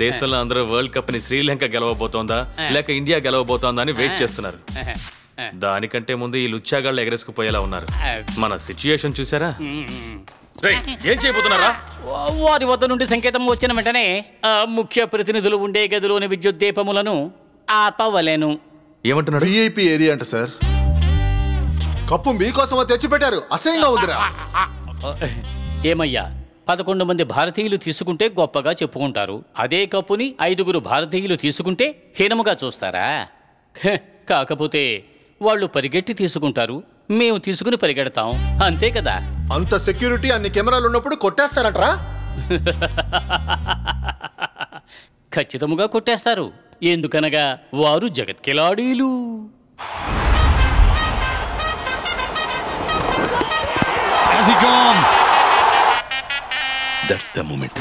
దేశంలో అందరూ వరల్డ్ కప్ ని శ్రీలంక గెలవబోతోందా లేక ఇండియా గెలవబోతోందా అని వెయిట్ చేస్తున్నారు. దానికంటే ముందు ఈ లుచ్చాగాళ్ళు ఎగరేసుకుపోయేలా ఉన్నారు. మన సిచ్యుయేషన్ చూసారా? ఏం చేయబోతున్నారా? వారి వద్ద నుండి సంకేతం వచ్చిన వెంటనే ముఖ్య ప్రతినిధులు ఉండే గదిలోని విద్యుత్ దీపములను ఆపవలెను. ఏమంటున్నాడు? విఐపి ఏరియా అంట సార్. కప్పు మీకోసం తెచ్చిపెట్టారు, అసహ్యంగా ఉందిరా. ఏమయ్యా, 11 మంది భారతీయులు తీసుకుంటే గొప్పగా చెప్పుకుంటారు. అదే కప్పుని 5గురు భారతీయులు తీసుకుంటే హీనముగా చూస్తారా? కాకపోతే వాళ్ళు పరిగెట్టి తీసుకుంటారు, మేము తీసుకుని పరిగెడతాం, అంతే కదా. అంత సెక్యూరిటీ అన్ని కెమెరాలు ఉన్నప్పుడు కొట్టేస్తారంటరా? ఖచ్చితముగా కొట్టేస్తారు. ఎందుకనగా వారు జగత్కిలాడీలు. Has he gone? That's the moment.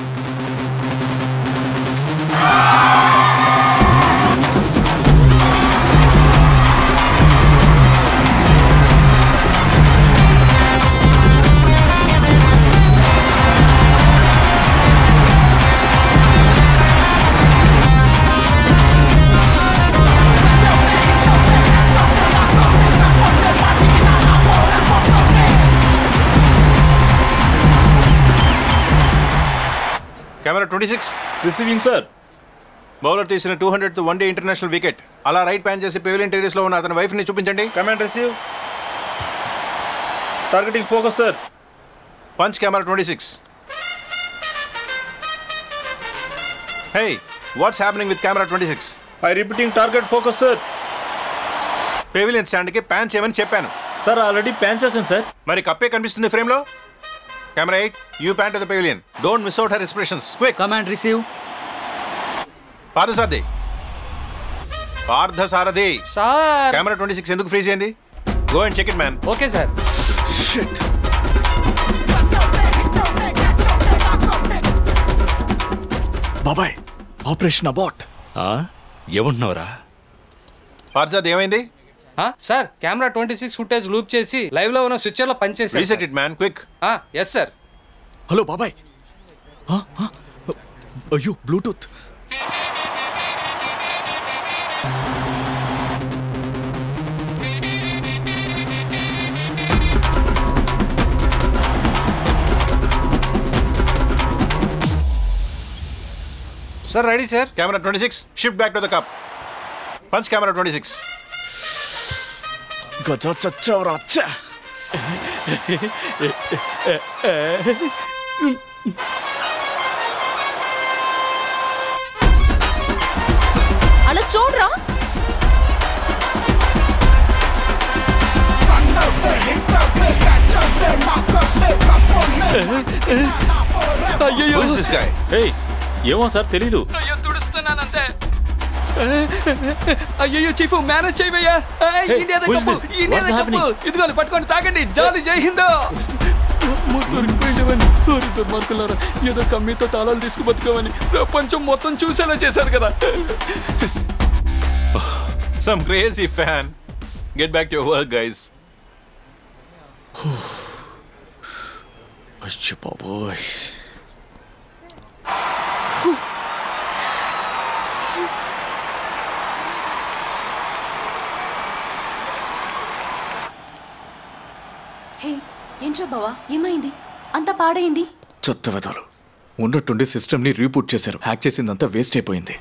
Camera 26 receiving sir. Bowler తీసిన 200th వన్డే ఇంటర్నేషనల్ వికెట్. అలా రైట్ ప్యాన్ చేసి పెవిలియన్ టెర్రస్ లో ఉన్న అతని వైఫ్ ని చూపించండి. Command receive. Targeting focus sir. Punch camera 26. Hey, what's happening with camera 26? I repeating target focus sir. Pavilion stand కి pan చేయమని చెప్పాను సార్. ఆల్రెడీ ప్యాన్ చేశాను సార్. మరి కప్పే కనిపిస్తుంది ఫ్రేమ్ లో. Camera 8, you pan to the pavilion. Don't miss out her expressions. Quick. Command receive. Parthasarathi. Parthasarathi. Sir. Camera 26 ఎందుకు freeze అయింది? Go and check it, man. Okay sir. Shit. బాబాయ్, operation abort. ఏమంటున్నావురా? పార్థసారథి ఏమైంది? Sir, camera 26 footage loop చేసి live లో ఉన్న switcher లో పనిచేసి reset it man, quick. Yes sir. Hello బాబాయ్. అయ్యో, Bluetooth. Sir ready sir. Camera 26 shift back to the cup. Punch camera 26. గజా చచ్చవరా. అలా చూడరా. అయ్యో, ఏమో సార్ తెలీదు. అయ్యో, తుడుస్తున్నానంతే. అయ్యో చీఫ్, మేనేజ్ చేయవయ్యా. ఇదిగో పట్టుకొని తాగండి. జాలి జై హింద్. దుర్మార్గులారా, ఏదో కమ్మీతో తాళాలు తీసుకు బతుకోమని ప్రపంచం మొత్తం చూసేలా చేశారు కదా. Some crazy fan. Get back to your work, guys. అయ్యో బాబోయ్. హే, ఏంట్రా బావా, ఏమైంది? అంతా పాడైంది. చెత్త వెదలు. ఉన్నట్టుండి సిస్టమ్ని రీబూట్ చేశారు. హ్యాక్ చేసిందంతా వేస్ట్ అయిపోయింది.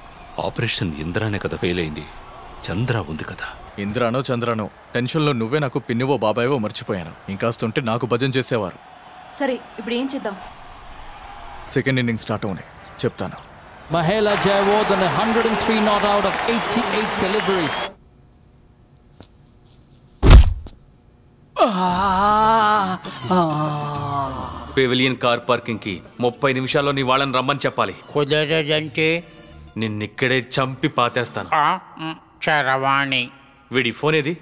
ఆపరేషన్ ఇంద్రానే కదా ఫెయిల్ అయింది. చంద్ర ఉంది కదా. ఇంద్రానో చంద్రానో టెన్షన్లో నువ్వే నాకు పిన్నివో బాబాయవో మర్చిపోయాను. ఇంకాస్తుంటే నాకు భజన చేసేవారు. సరే, ఇప్పుడు ఏం చేద్దాం? సెకండ్ ఇన్నింగ్ స్టార్ట్ అవునే చెప్తాను. Mahela Jayawardene 103 not out of 88 deliveries. Pavilion car parking కి 30 నిమిషాల్లో నీ వాళ్ళని రమ్మని చెప్పాలి. కుదరదంటే నిన్నిక్కడే చంపి పాతేస్తాను. చరవాణి. వీడి ఫోన్ ఏది?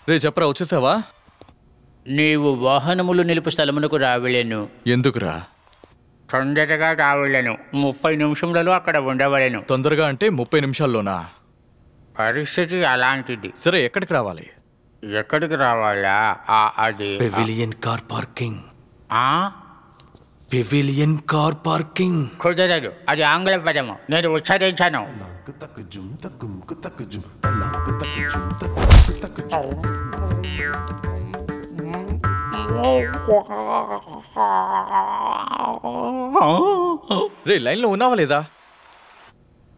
రే చెప్పరా, వచ్చేసావా? నీవు వాహనములు నిలుపు స్థలమునకు రావలేను. ఎందుకురా? తొందరగా రావలేను. 30 నిమిషములలో అక్కడ ఉండవలేను. తొందరగా అంటే 30 నిమిషాల్లోనా? పరిస్థితి అలాంటిది. సరే, ఎక్కడికి రావాలి? ఎక్కడికి రావాలా? అది pavilion car parking. Pavilion car parking కుదరదు, అది ఆంగ్ల పదము, నేను ఉచ్చరించాను. రే లైన్లో ఉన్నావా లేదా?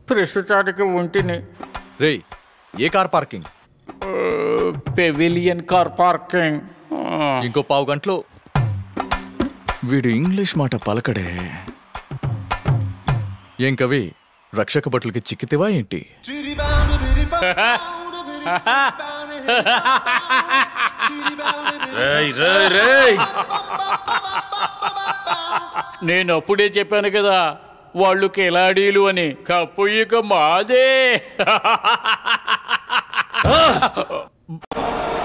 ప్రస్తుతానికి ఉంటిని. రే ఏ car parking? Pavilion car parking. ఇంకో పావు గంటలో. వీడు ఇంగ్లీష్ మాట పలకడే. ఏం కవి, రక్షక భటులకి చిక్కితివా ఏంటి? నేను అప్పుడే చెప్పాను కదా, వాళ్ళు కిలాడీలు అని. కప్పు ఇక మాదే.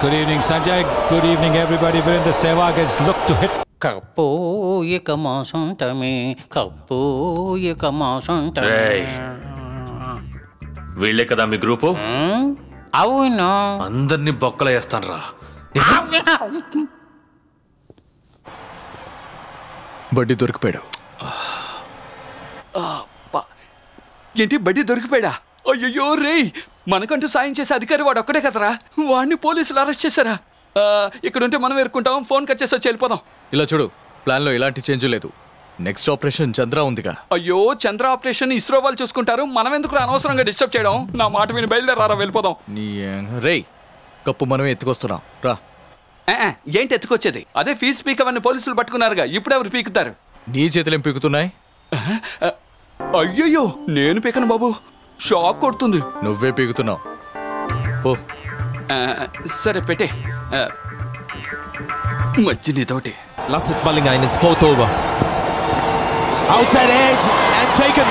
Good evening, Sanjay. Good evening, everybody. Virendra Sehwag has looked to hit. Cup ఇక మా సొంతమే, కప్పు ఇక మా సొంతమే. వీళ్ళే కదా మీ గ్రూపు? అవును. అందరినీ బొక్కలు వేస్తాను రా. బడ్డీ దొరికిపోయాడు. ఏంటి బడ్డీ దొరికిపోయాడా? అయ్యో రేయ్, మనకంటూ సాయం చేసే అధికారి వాడు ఒక్కడే కదరా. వాడిని పోలీసులు అరెస్ట్ చేశారా? ఇక్కడ ఉంటే మనం ఎరుకుంటాం. ఫోన్ కట్ చేసి వచ్చి వెళ్ళిపోదాం. ఇలా చూడు, ప్లాన్లో ఎలాంటి చేంజ్ లేదు. నెక్స్ట్ ఆపరేషన్ చంద్ర ఉందిగా. అయ్యో, చంద్ర ఆపరేషన్ ఇస్రో వాళ్ళు చూసుకుంటారు. మనం ఎందుకు అనవసరంగా డిస్టర్బ్ చేయడం? నా మాట విని బయలుదేరారా, వెళ్ళిపోదాం. రేయ్, కప్పు మనమే ఎత్తుకొస్తున్నాం రా. ఏంటి ఎత్తుకొచ్చేది? అదే ఫీజు పీకవన్నీ పోలీసులు పట్టుకున్నారుగా, ఇప్పుడు ఎవరు పీకుతారు? నీ చేతులేం పీకుతున్నాయి? అయ్యయ్యో, నేను పీకను బాబు, షాక్ కొడుతుంది. నువ్వే పీకుతున్నావు. ఓ సరే పెట్టే. మధ్య నీతోటి. Lassit Malinga in his fourth over. Outside edge and taken.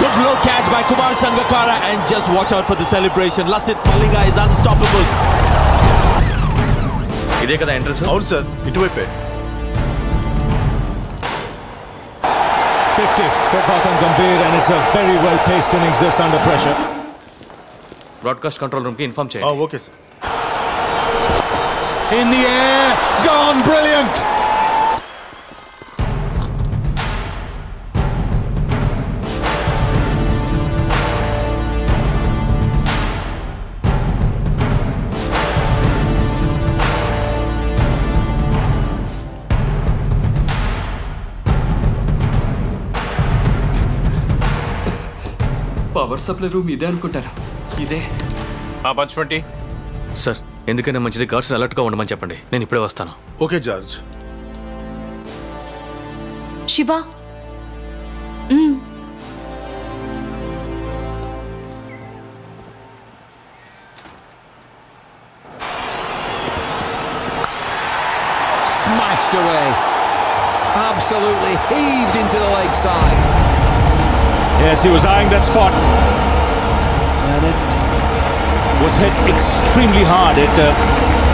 Good low catch by Kumar Sangakkara, and just watch out for the celebration. Lassit Malinga is unstoppable. ఇదే కదా ఎంట్రన్స్? అవును sir, ఇటువైపే. 50 for Gautam Gambhir, and it's a very well paced innings this under pressure. Broadcast control room కి inform చేయండి. Okay sir. In the air, gone, brilliant. Power supply room ఇదే అనుకుంటాను. ఇదే. పంచ్20. Sir, ఎందుకైనా మంచిది గార్డ్స్ అలర్ట్గా ఉండమని చెప్పండి. నేను ఇప్పుడే వస్తాను. Okay George. Shiva, Smashed away. Absolutely heaved into the leg side. Yes, he was eyeing that spot. And it was hit extremely hard. It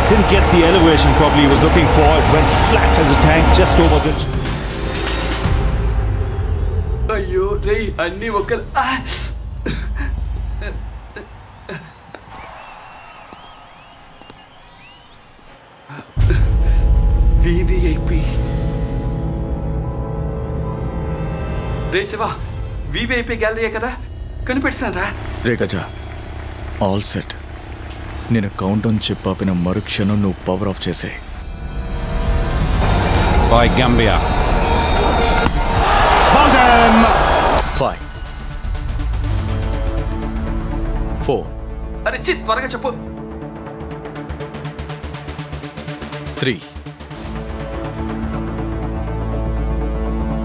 didn't get the elevation probably he was looking for. It went flat as a tank just over the... అయ్యో రేయ్, అన్నీ ఒక VVIP. రే Shiva, VVIP గ్యాలరీయే కదా, కనిపెట్టాను రా. రే Gaza, all set. నేను count down చెప్పాపిన మరుక్షణం నువ్వు power of చేసే. By Gambia. Fountain! 5 4. అరే చి, త్వరగా చెప్పు. 3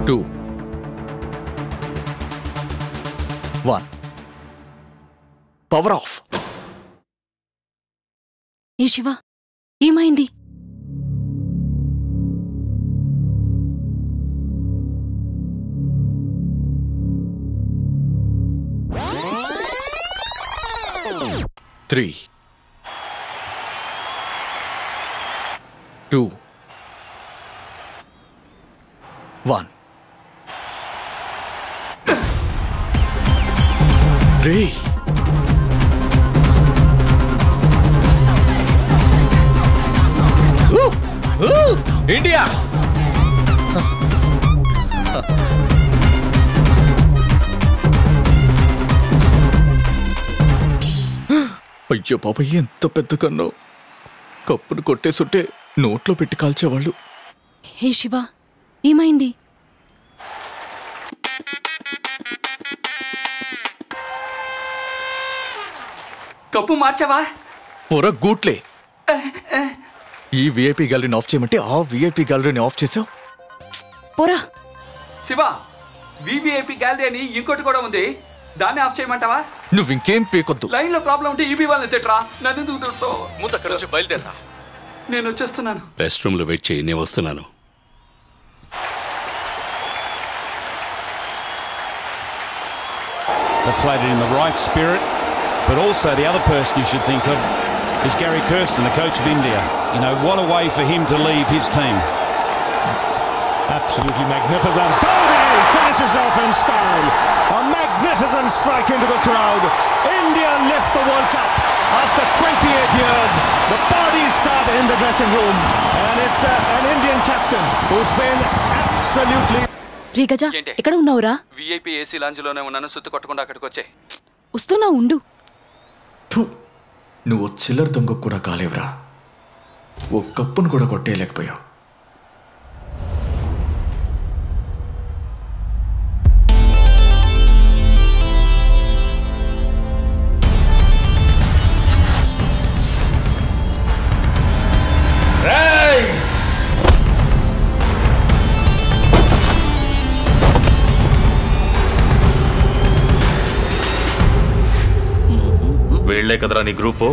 2 1. Power of. ఏ శివ, ఏమైంది? 3, 2, 1. రే ఇండియా అయ్యో బాబాయ్, ఎంత పెద్ద కన్ను. కప్పును కొట్టేసుంటే నోట్లో పెట్టి కాల్చేవాళ్ళు. హే శివ, ఏమైంది? కప్పు మార్చావా? పొర గూట్లే. ఈ విఐపి గ్యాలరీని ఆఫ్ చేయమంటే ఆ విఐపి గ్యాలరీని ఆఫ్ చేసావు. పొరా శివ, వివిఐపి గ్యాలరీ అని ఇంకోటి కూడా ఉంది, దాన్ని ఆఫ్ చేయమంటావా? నువ్వు ఇంకేం పేకొద్దు. లైన్ లో ప్రాబ్లం ఉంటే ఈబీ వాళ్ళని తిట్టరా, నన్ను ఎందుకు తిడతావు? ముందు అక్కడ నుంచి బయలుదేరా. నేను వచ్చేస్తున్నాను. రెస్ట్ రూమ్ లో వెయిట్ చేయి, నేను వస్తున్నాను. They played it in the right spirit, but also the other person you should think of is Gary Kirsten, the coach of India. You know, what a way for him to leave his team. Absolutely magnificent. Dhoni finishes off in style. A magnificent strike into the crowd. India lift the World Cup after 28 years. The parties start in the dressing room, and it's an Indian captain who's been absolutely. Ray Gaza, ఎక్కడ ఉన్నావురా? VIP AC lounge లోనే ఉన్నాను, సుత్తు కొట్టకుండా అక్కడికి వచ్చే. వస్తున్నా, ఉండు. నువ్వు చిల్లర దొంగ కూడా కాలేవురా. ఓ కప్పును కూడా కొట్టేయలేకపోయావు. వీళ్లే కదరా నీ గ్రూపు?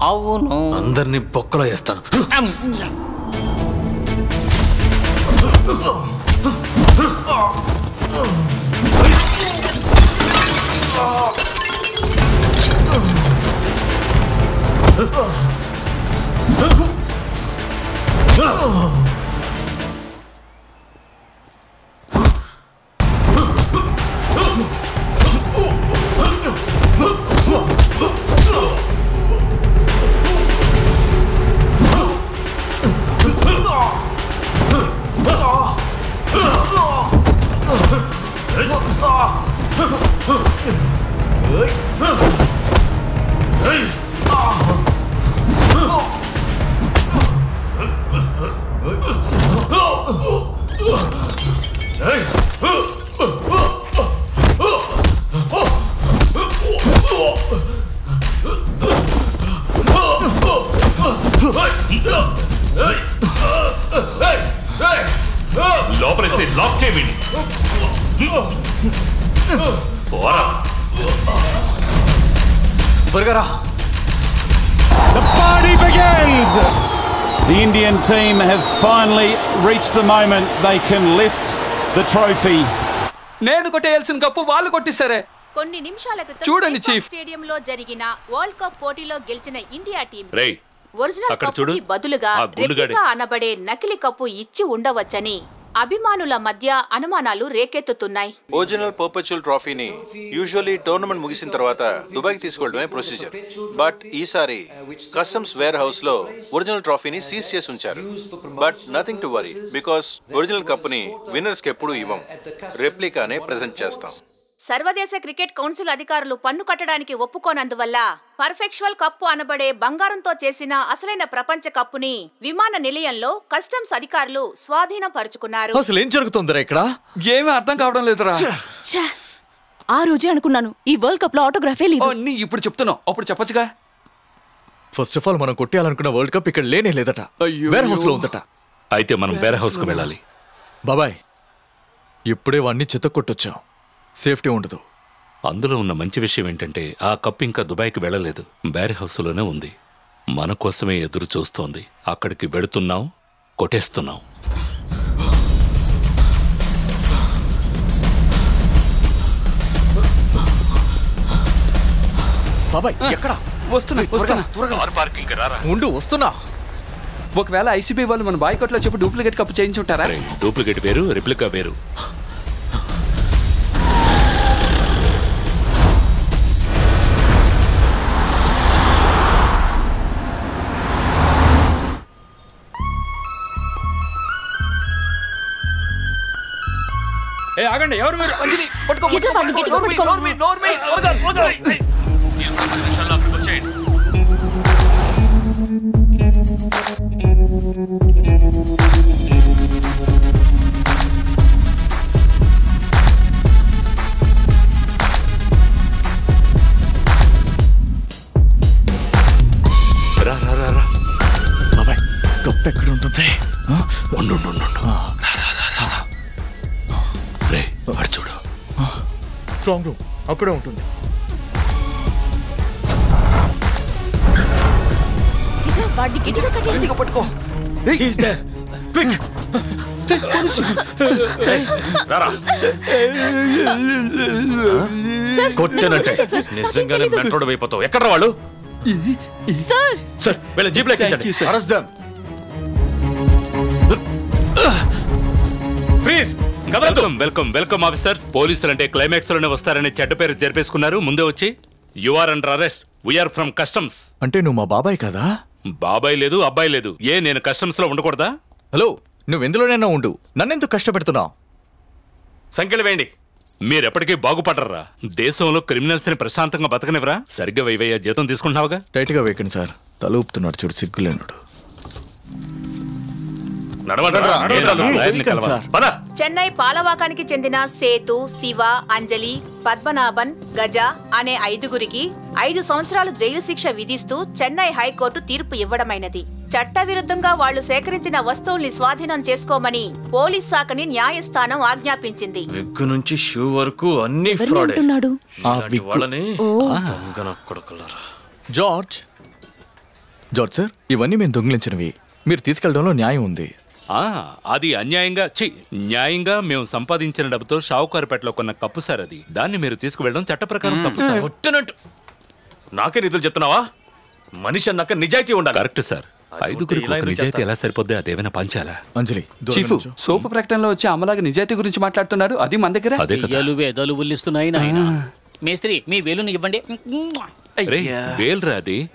అవును. అందరినీ బొక్కలో వేస్తాను. లోపలేసి లాక్ చేయండి. The party begins! The Indian team have finally reached the moment they can lift the trophy. నేను కొట్టేయాల్సిన కప్పు వాళ్ళు కొట్టేశారే. కొన్ని నిమిషాల క్రితం చూడండి చీఫ్, స్టేడియంలో జరిగిన వరల్డ్ కప్ పోటీలో గెలిచిన ఇండియా టీం రేయ్, ఒరిజినల్ అక్కడ చూడు. కప్పుకి బదులుగా ఆ గుండుగాడి. రెప్లికా అనబడే నకిలీ కప్పు ఇచ్చి ఉండవచ్చని అభిమానుల మధ్య అనుమానాలు రేకెత్తుతున్నాయి. ఒరిజినల్ పర్పెచువల్ ట్రోఫీని యూజువల్లీ టోర్నమెంట్ ముగిసిన తర్వాత దుబాయ్కి తీసుకెళ్లడమే ప్రొసీజర్. బట్ ఈసారి కస్టమ్స్ వేర్ హౌస్ లో ఒరిజినల్ ట్రోఫీని సీజ్ చేసి ఉంచారు. But nothing to worry, because original కప్పుని విన్నర్స్ కి ఎప్పుడు ఇవ్వం, రెప్లికానే ప్రెజెంట్ చేస్తాం. సర్వదేశ క్రికెట్ కౌన్సిల్ అధికారులు పన్ను కట్టడానికి ఒప్పుకోనందువల్ల పర్ఫెక్చువల్ కప్పు అనబడే బంగారంతో చేసిన అసలైన ప్రపంచ కప్పుని విమాన నిలయంలో కస్టమ్స్ అధికారులు స్వాధీనం పరుచుకున్నారు. అసలు ఏం జరుగుతుందిరా ఇక్కడ? ఏమీ అర్థం కావడం లేదురా. ఆ రోజే అనుకున్నాను ఈ వరల్డ్ కప్ లో ఆటోగ్రాఫే లేదు. ఇప్పుడు చెప్తున్నావు, అప్పుడు చెప్పొచ్చుగా. ఫస్ట్ ఆఫ్ ఆల్ మనం కొట్టేయాలనుకున్న వరల్డ్ కప్ ఇక్కడ లేనే లేదట, వేర్ హౌస్ లో ఉందట. అయితే మనం వేర్ హౌస్ కు వెళ్ళాలి. బాబాయ్, ఇప్పుడే వాడిని చిత్త కొట్టొచ్చాం, సేఫ్టీ ఉండదు. అందులో ఉన్న మంచి విషయం ఏంటంటే ఆ కప్ ఇంకా దుబాయ్కి వెళ్ళలేదు, వేర్ హౌస్లోనే ఉంది. మన కోసమే ఎదురు చూస్తోంది. అక్కడికి వెళుతున్నాం, కొట్టేస్తున్నాం. బాబాయ్ ఎక్కడ? వస్తున్నా పార్కింగ్ రారా. ఉండు వస్తున్నా. ఒకవేళ ఐసీబీ వాళ్ళు మన బాయ్కట్లో చెప్పి డూప్లికేట్ కప్పు చేయించుంటారా? డూప్లికేట్ వేరు, రెప్లికా వేరు. ఆగండి, ఎవరు మీరు? బాబాయ్ కప్పు ఎక్కడ ఉంటుంది? రే వాడు చూడు. స్ట్రాంగ్ రూమ్ అక్కడే ఉంటుంది. పట్టుకో. కొట్టనంటే నిజంగానే మెంటోడు అయిపోతావు. ఎక్కడ వాళ్ళు? సార్ వీళ్ళ జీప్ లెక్కించండి. ప్లీజ్. Welcome welcome officers. పోలీసులు అంటే క్లైమాక్స్ లోనే వస్తారని చెడ్డ పేరు జరిపేసుకున్నారు. ముందే వచ్చి you are under arrest. We are from customs. అంటే నువ్వు మా బాబాయ్ కదా? బాబాయ్ లేదు, అబ్బాయి లేదు. ఏ నేను కస్టమ్స్ లో ఉండకూడదా? హలో, నువ్వు ఎందులోనైనా ఉండు, నన్నెందుకు కష్టపెడుతున్నావు? సంఖ్యలు వేయండి. మీరెప్పటికీ బాగుపడరా? దేశంలో క్రిమినల్స్ ని ప్రశాంతంగా బతకనివరా? సరిగ్గా 1000 జీతం తీసుకుంటున్నావుగా? టైట్ గా వేయకండి సార్. తల ఊపుతున్నాడు చూడు, సిగ్గులేనుడు. చెన్నై పాలవాకానికి చెందిన సేతు, శివ, అంజలి, పద్మనాభన్, గజ అనే 5గురికి 5 సంవత్సరాలు జైలు శిక్ష విధిస్తూ చెన్నై హైకోర్టు తీర్పు ఇవ్వడమైనది. చట్టవిరుద్ధంగా వాళ్లు సేకరించిన వస్తువుల్ని స్వాధీనం చేసుకోమని పోలీస్ శాఖని న్యాయస్థానం ఆజ్ఞాపించింది. విగ్గు నుంచి షూ వరకు అన్ని ఫ్రాడ్. జార్జ్ సార్, ఇవన్నీ మేము దొంగిలించినవి. మీరు తీసుకెళ్లడంలో న్యాయం ఉంది. అది అన్యాయంగా న్యాయంగా మేము సంపాదించిన డబ్బుతో షావుకారుపేటలో కొన్న కప్పు సార్ అది. దాన్ని మీరు తీసుకువెళ్ళడం చట్ట ప్రకారం తప్పు సార్. నాకే నిధులు చెప్తున్నావా? మనిషి అన్నాక నిజాయితీ ఉండాలి. Correct sir. 5గురికి నిజాయితీ ఎలా సరిపోద్ది? అదేమైనా పంచాలా? అంజలి చీఫ్ సోపు ప్రకటనలో వచ్చి అమ్మలాగా నిజాయితీ గురించి మాట్లాడుతున్నాడు. అది మన దగ్గర వేదాలు ఉల్లిస్తున్నాయి నాయన. మేస్త్రి మీ వేలుని ఇవ్వండి.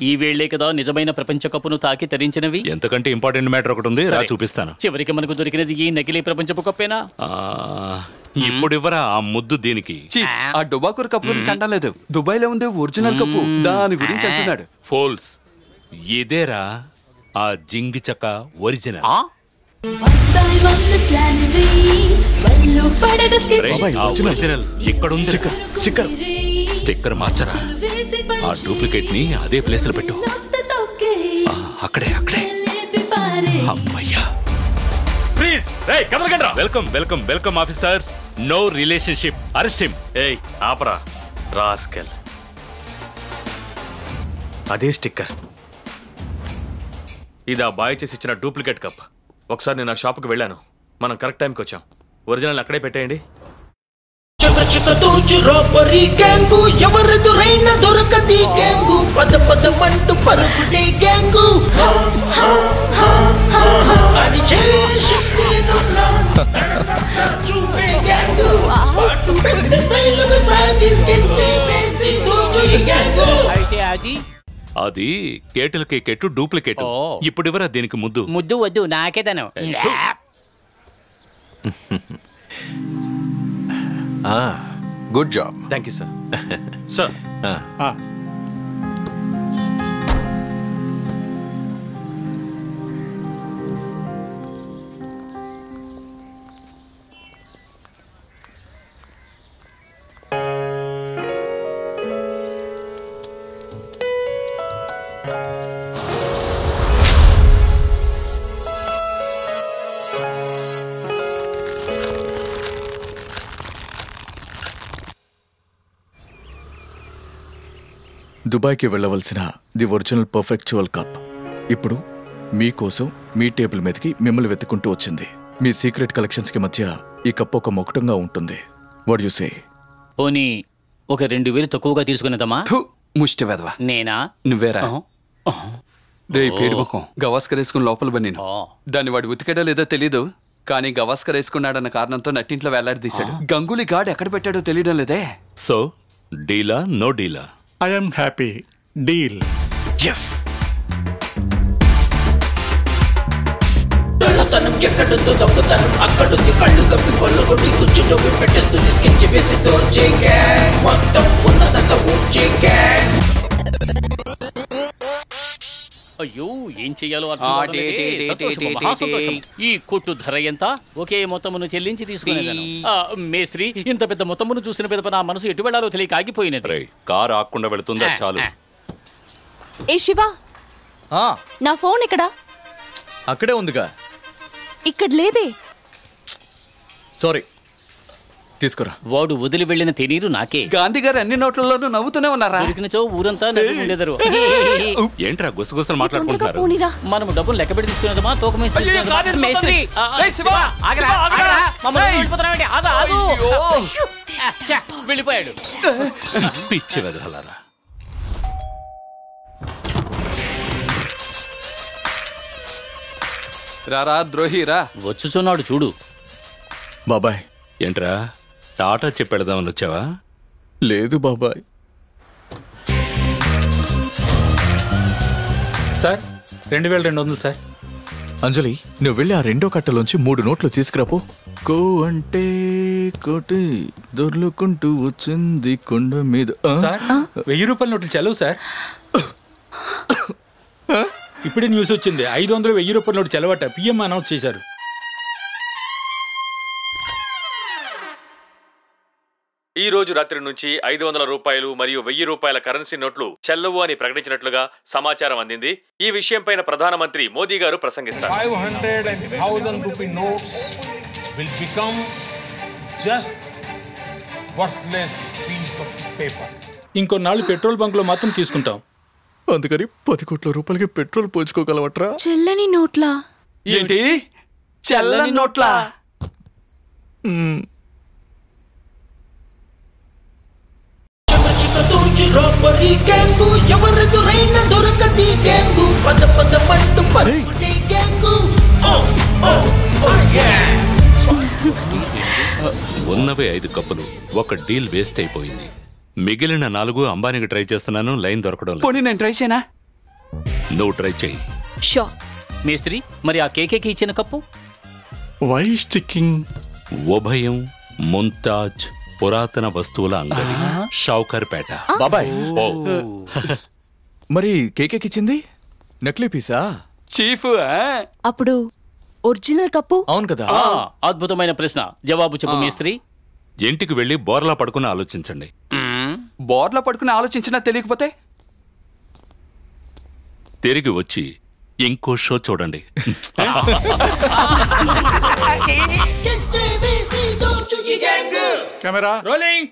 ఈ వేళ్లే కదా నిజమైన ప్రపంచ కప్పును తాకి తరించినవి. ఎంతకంటే ఇంపార్టెంట్ మ్యాటర్ ఒకటి ఉంది, రా చూపిస్తాను. చివరికి మనకు దొరికినది ఈ నకిలీ ప్రపంచపు కప్పేనా? ఇప్పుడు ఇవ్వరా ఆ ముద్దు దీనికి. ఆ డుబాకూర్ కప్పు గురించి అంటలేదు. దుబాయ్ లో ఉంది ఒరిజినల్ కప్పు, దాని గురించి అంటున్నాడు. ఫోల్స్. ఇదేరా ఆ జింగి చక్క ఒరిజినల్. ఒరిజినల్ ఇక్కడుంది. స్టిక్కర్ మార్చరా. ఆ డూప్లికేట్ ని అదే ప్లేస్ లో పెట్టు. అక్కడే అమ్మయ్యా. Please welcome welcome welcome officers. No relationship. Arrest him. ఏయ్ ఆపరా రాస్కెల్. అదే స్టిక్కర్. ఇది ఆ బాయ్ చేసి ఇచ్చిన డూప్లికేట్ కప్. ఒకసారి నేను ఆ షాప్కి వెళ్ళాను. మనం కరెక్ట్ టైంకి వచ్చాం. ఒరిజినల్ అక్కడే పెట్టేయండి. ఎవరెదురైన దొరకది గ్యాంగు, పద పదమంటూ పరుగుడే గ్యాంగు. అది కేటులకి కెట్టు డూప్లికేట్. ఇప్పుడు ఇవ్వరా దీనికి ముద్దు. ముద్దు వద్దు, నాకేదను. Good job. Thank you sir. Sir దుబాయ్కి వెళ్ళవలసిన ది ఒరిజినల్ పర్ఫెక్చువల్ కప్ ఇప్పుడు మీకోసం మీ టేబుల్ మీదకి మిమ్మల్ని వెతుక్కుంటూ వచ్చింది. మీ సీక్రెట్ కలెక్షన్స్ కి మధ్య ఈ కప్ ఒక మొకటంగా ఉంటుంది. What you say? పోనీ ఒక 2000 తక్కువగా తీసుకునేదమ్మా? ముష్టి వెదవా. నేనా? నువ్వేరా? రే పేడుముఖం గవాస్కర్ వేసుకుని లోపల బన్నీను. దాన్ని వాడు ఉతికాడో లేదో తెలీదు, కానీ గవాస్కర్ వేసుకున్నాడన్న కారణంతో నట్టింట్లో వేలాడదీశాడు. గంగూలీ గాడ్ ఎక్కడ పెట్టాడో తెలియడం లేదే. సో డీలా నో డీలా? I'm happy. డీల్. ఎస్. తనం ఎక్కడుందో దొంగతనం అక్కడుంది. కళ్ళు కప్పి కొల్లగొట్టి కుర్చీలో పెట్టేస్తుంది. స్కెచ్ వేసి దోచే గ్యాంగ్ మొత్తం ఉన్నదంతా ఊడ్చే గ్యాంగ్. అయ్యో ఏం చెయ్యాలో ఈ కొట్టు ధర ఎంత? ఒకే మొత్తమును చెల్లించి తీసుకునేదాను. మేస్త్రి, ఇంత పెద్ద మొత్తమును చూసిన పెద్ద నా మనసు ఎటు వెళ్లాలో తెలియక ఆగిపోయినది. కారు ఆకుండా వెళుతుందా? చాలు. ఏ శివ, నా ఫోన్ ఎక్కడా? అక్కడే ఉందిగా. ఇక్కడ లేదే. సారీ, తీసుకురా. వాడు వదిలి వెళ్లిన తెలీరు నాకే. గాంధీ గారు అన్ని నోట్లలోనూ నవ్వుతూనే ఉన్నారా? దొరికినచో ఊరంతా నవ్వి ఉండేదారు. ఏంట్రా గుసగుసలు మాట్లాడుకుంటున్నారు? మనం డబ్బులు లెక్క పెట్టి తీసుకునేదమా తోక మేస్త్రి? వెళ్ళిపోయాడు. పిచ్చి వెదలారా. రారా ద్రోహిరా. వచ్చుచున్నాడు చూడు. బాబాయ్. ఏంట్రా టాటా చెప్పెడదామని వచ్చావా? లేదు బాబాయ్. Sir 2200 sir. అంజలి, నువ్వు వెళ్ళి ఆ రెండో కట్టలోంచి 3 నోట్లు తీసుకురాపో. కో అంటే కోటి దొర్లుకుంటూ వచ్చింది కొండ మీద. సార్ 1000 రూపాయల నోట్లు చల్లవు సార్. ఇప్పుడే న్యూస్ వచ్చింది, 500 1000 రూపాయల నోటు చెలవట పిఎం అనౌన్స్ చేశారు. ఈ రోజు రాత్రి నుంచి 500 రూపాయలు మరియు 1000 రూపాయల కరెన్సీ నోట్లు చెల్లవు అని ప్రకటించినట్లుగా సమాచారం అందింది. ఈ విషయంపైన ప్రధానమంత్రి మోదీ గారు ప్రసంగిస్తారు. 500 and 1000 rupee notes will become just worthless piece of paper. ఇంకొన్నాళ్ళు పెట్రోల్ బంక్ లో మాత్రం తీసుకుంటాం. అందుకని 10 కోట్ల రూపాయలకి పెట్రోల్ పోయించుకోగలవట్రా? చెల్లని నోట్లా? ఏంటి చెల్లని నోట్లా? రాబరీ గ్యాంగు ఎవరెదురైన దొరకది గ్యాంగు పద పద పట్టు పది గ్యాంగు. ఉన్నవే 5 కప్పులు, ఒక డీల్ వేస్ట్ అయిపోయింది. మిగిలిన 4 అంబానీకి ట్రై చేస్తున్నాను, లైన్ దొరకడం లేదు. పోనీ నేను ట్రై చేయనా? నువ్వు ట్రై చేయి. షో మేస్త్రి, మరి ఆ కేకేకి ఇచ్చిన కప్పు? Why sticking? ఉభయం ముంతాజ్ పురాతన వస్తువుల అంగడి, షౌకర్పేట. బాబాయ్, ఓ మరి కేకేకిచ్చింది నకిలీ పీసా? చీఫ్ అప్పుడు ఒరిజినల్ కప్పు? అవును కదా. అద్భుతమైన ప్రశ్న, జవాబు చెప్పు మేస్త్రి. ఇంటికి వెళ్ళి బోర్లా పడుకుని ఆలోచించండి. బోర్లా పడుకుని ఆలోచించినా తెలియకపోతే తిరిగి వచ్చి ఇంకో షో చూడండి. Camera rolling.